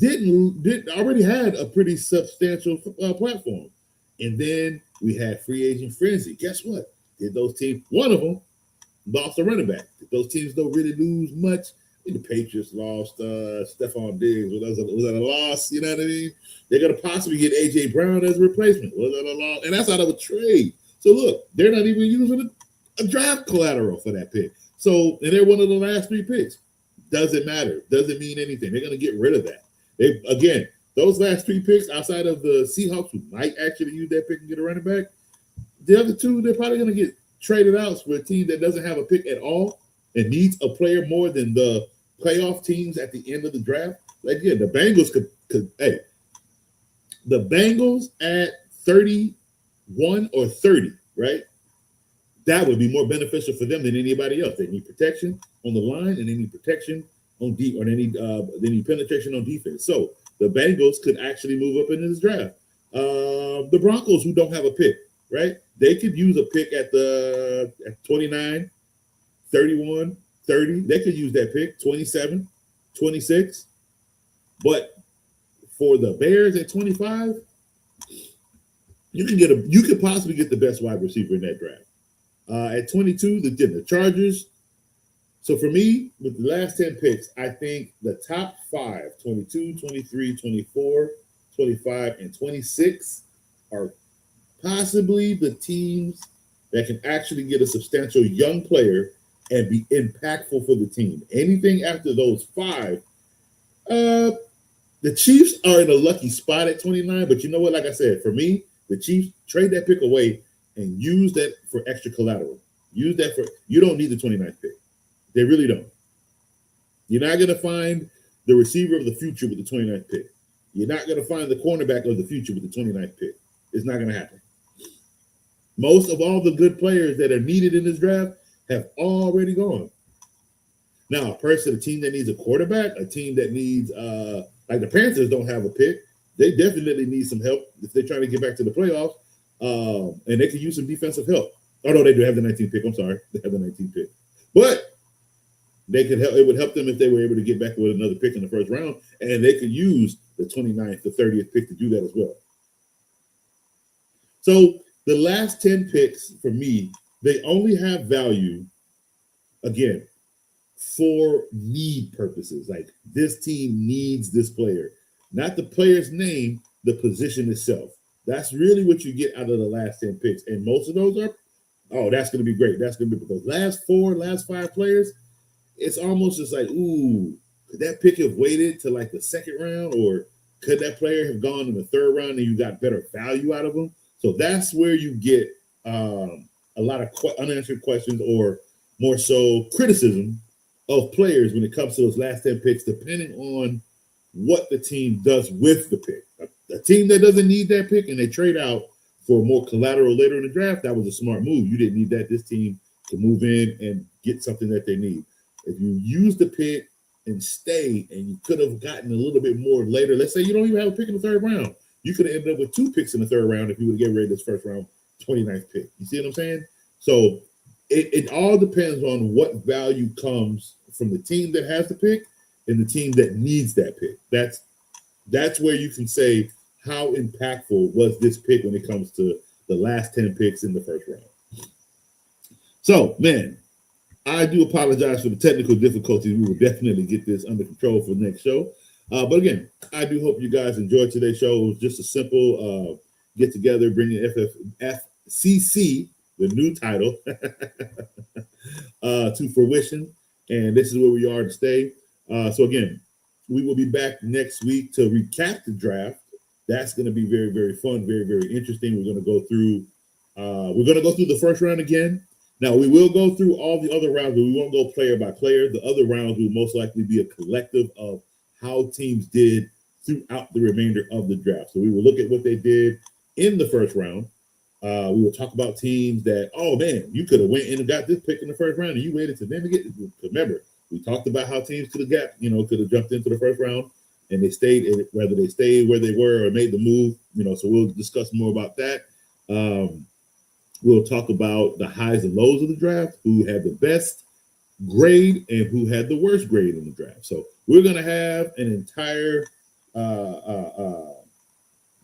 already had a pretty substantial platform. And then we had free agent frenzy. Guess what? Did those teams? One of them lost a running back. Did those teams don't really lose much? The Patriots lost Stephon Diggs. Was that a loss? You know what I mean? They're going to possibly get A.J. Brown as a replacement. Was that a loss? And that's out of a trade. So, look, they're not even using a draft collateral for that pick. So, and they're one of the last three picks. Doesn't matter. Doesn't mean anything. They're going to get rid of that. Again, those last three picks outside of the Seahawks who might actually use that pick and get a running back, the other two, they're probably going to get traded out for a team that doesn't have a pick at all and needs a player more than the playoff teams at the end of the draft. Like, yeah, the Bengals could the Bengals at 31 or 30, right? That would be more beneficial for them than anybody else. They need protection on the line and they need protection on deep, or they need penetration on defense. So the Bengals could actually move up into this draft. The Broncos, who don't have a pick, right? They could use a pick at 29, 31, 30. They could use that pick, 27, 26. But for the Bears at 25, you could possibly get the best wide receiver in that draft. At 22, the Chargers. So for me, with the last 10 picks, I think the top 5, 22, 23, 24, 25, and 26 are possibly the teams that can actually get a substantial young player and be impactful for the team. Anything after those 5, the Chiefs are in a lucky spot at 29, but you know what? Like I said, for me, the Chiefs trade that pick away and use that for extra collateral. Use that for, you don't need the 29th pick. They really don't. You're not going to find the receiver of the future with the 29th pick. You're not going to find the cornerback of the future with the 29th pick. It's not going to happen. Most of all the good players that are needed in this draft have already gone. Now, a team that needs a quarterback, a team that needs, like the Panthers don't have a pick. They definitely need some help if they're trying to get back to the playoffs, and they could use some defensive help. Oh, no, they do have the 19th pick. I'm sorry. They have the 19th pick. But they could help. It would help them if they were able to get back with another pick in the first round, and they could use the 29th, the 30th pick to do that as well. So the last 10 picks, for me, they only have value, again, for need purposes. Like, this team needs this player. Not the player's name, the position itself. That's really what you get out of the last 10 picks. And most of those are, oh, that's going to be great. That's going to be, because last 5 players, it's almost just like, ooh, could that pick have waited to like the second round, or could that player have gone in the third round and you got better value out of them? So that's where you get a lot of unanswered questions, or more so criticism of players when it comes to those last 10 picks, depending on what the team does with the pick. A team that doesn't need that pick and they trade out for more collateral later in the draft, that was a smart move. You didn't need that. This team to move in and get something that they need. If you use the pick and stay, and you could have gotten a little bit more later, let's say you don't even have a pick in the third round, you could have ended up with 2 picks in the third round if you would get rid of this first round 29th pick. You see what I'm saying? So it all depends on what value comes from the team that has the pick and the team that needs that pick. That's where you can say how impactful was this pick when it comes to the last 10 picks in the first round. So, man, I do apologize for the technical difficulties. We will definitely get this under control for the next show. But again, I do hope you guys enjoyed today's show. It was just a simple get together, bringing FCC, the new title, to fruition. And this is where we are to stay. So again, we will be back next week to recap the draft. That's going to be very, very fun, very, very interesting. We're going to go through the first round again. Now, we will go through all the other rounds, but we won't go player by player. The other rounds will most likely be a collective of how teams did throughout the remainder of the draft. So we will look at what they did in the first round. We will talk about teams that, oh man, you could have went in and got this pick in the first round, and you waited to then to get it. Remember, we talked about how teams could have jumped into the first round, and they stayed, whether they stayed where they were or made the move. So we'll discuss more about that. We'll talk about the highs and lows of the draft, who had the best grade and who had the worst grade in the draft. So we're going to have an entire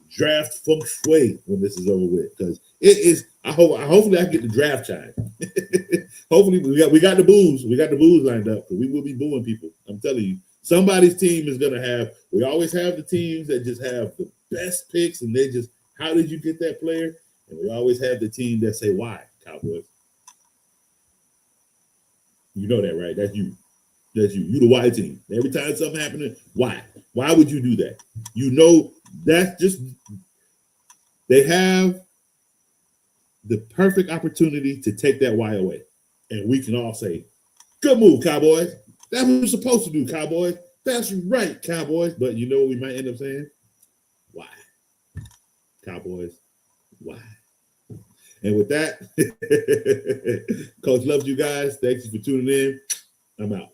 draft feng shui when this is over with, because it is. Hopefully I get the draft chime. Hopefully we got the boos. We got the boos lined up, because we will be booing people. I'm telling you, somebody's team is going to have. We always have the teams that just have the best picks, and they just, how did you get that player? And we always have the team that say, why, Cowboys? You know that, right? That's you. That's you. You the why team. Every time something happening, why? Why would you do that? That's just, they have the perfect opportunity to take that why away. And we can all say, good move, Cowboys. That's what we're supposed to do, Cowboys. That's right, Cowboys. But you know what we might end up saying? Why? Cowboys, why? And with that, Coach loves you guys. Thanks for tuning in. I'm out.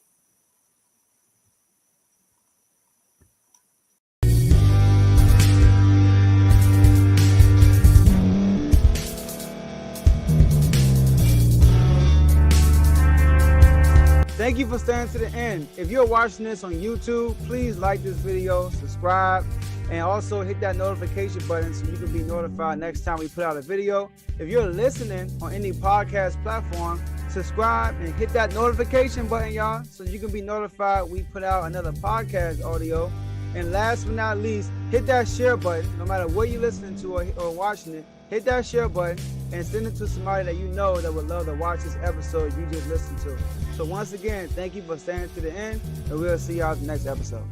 Thank you for staying to the end. If you're watching this on YouTube, please like this video, subscribe, and also hit that notification button so you can be notified next time we put out a video. If you're listening on any podcast platform, subscribe and hit that notification button, y'all, so you can be notified we put out another podcast audio. And last but not least, hit that share button, no matter what you're listening to or watching it. hit that share button and send it to somebody that you know that would love to watch this episode you just listened to. So once again, thank you for staying to the end, and we'll see y'all at the next episode.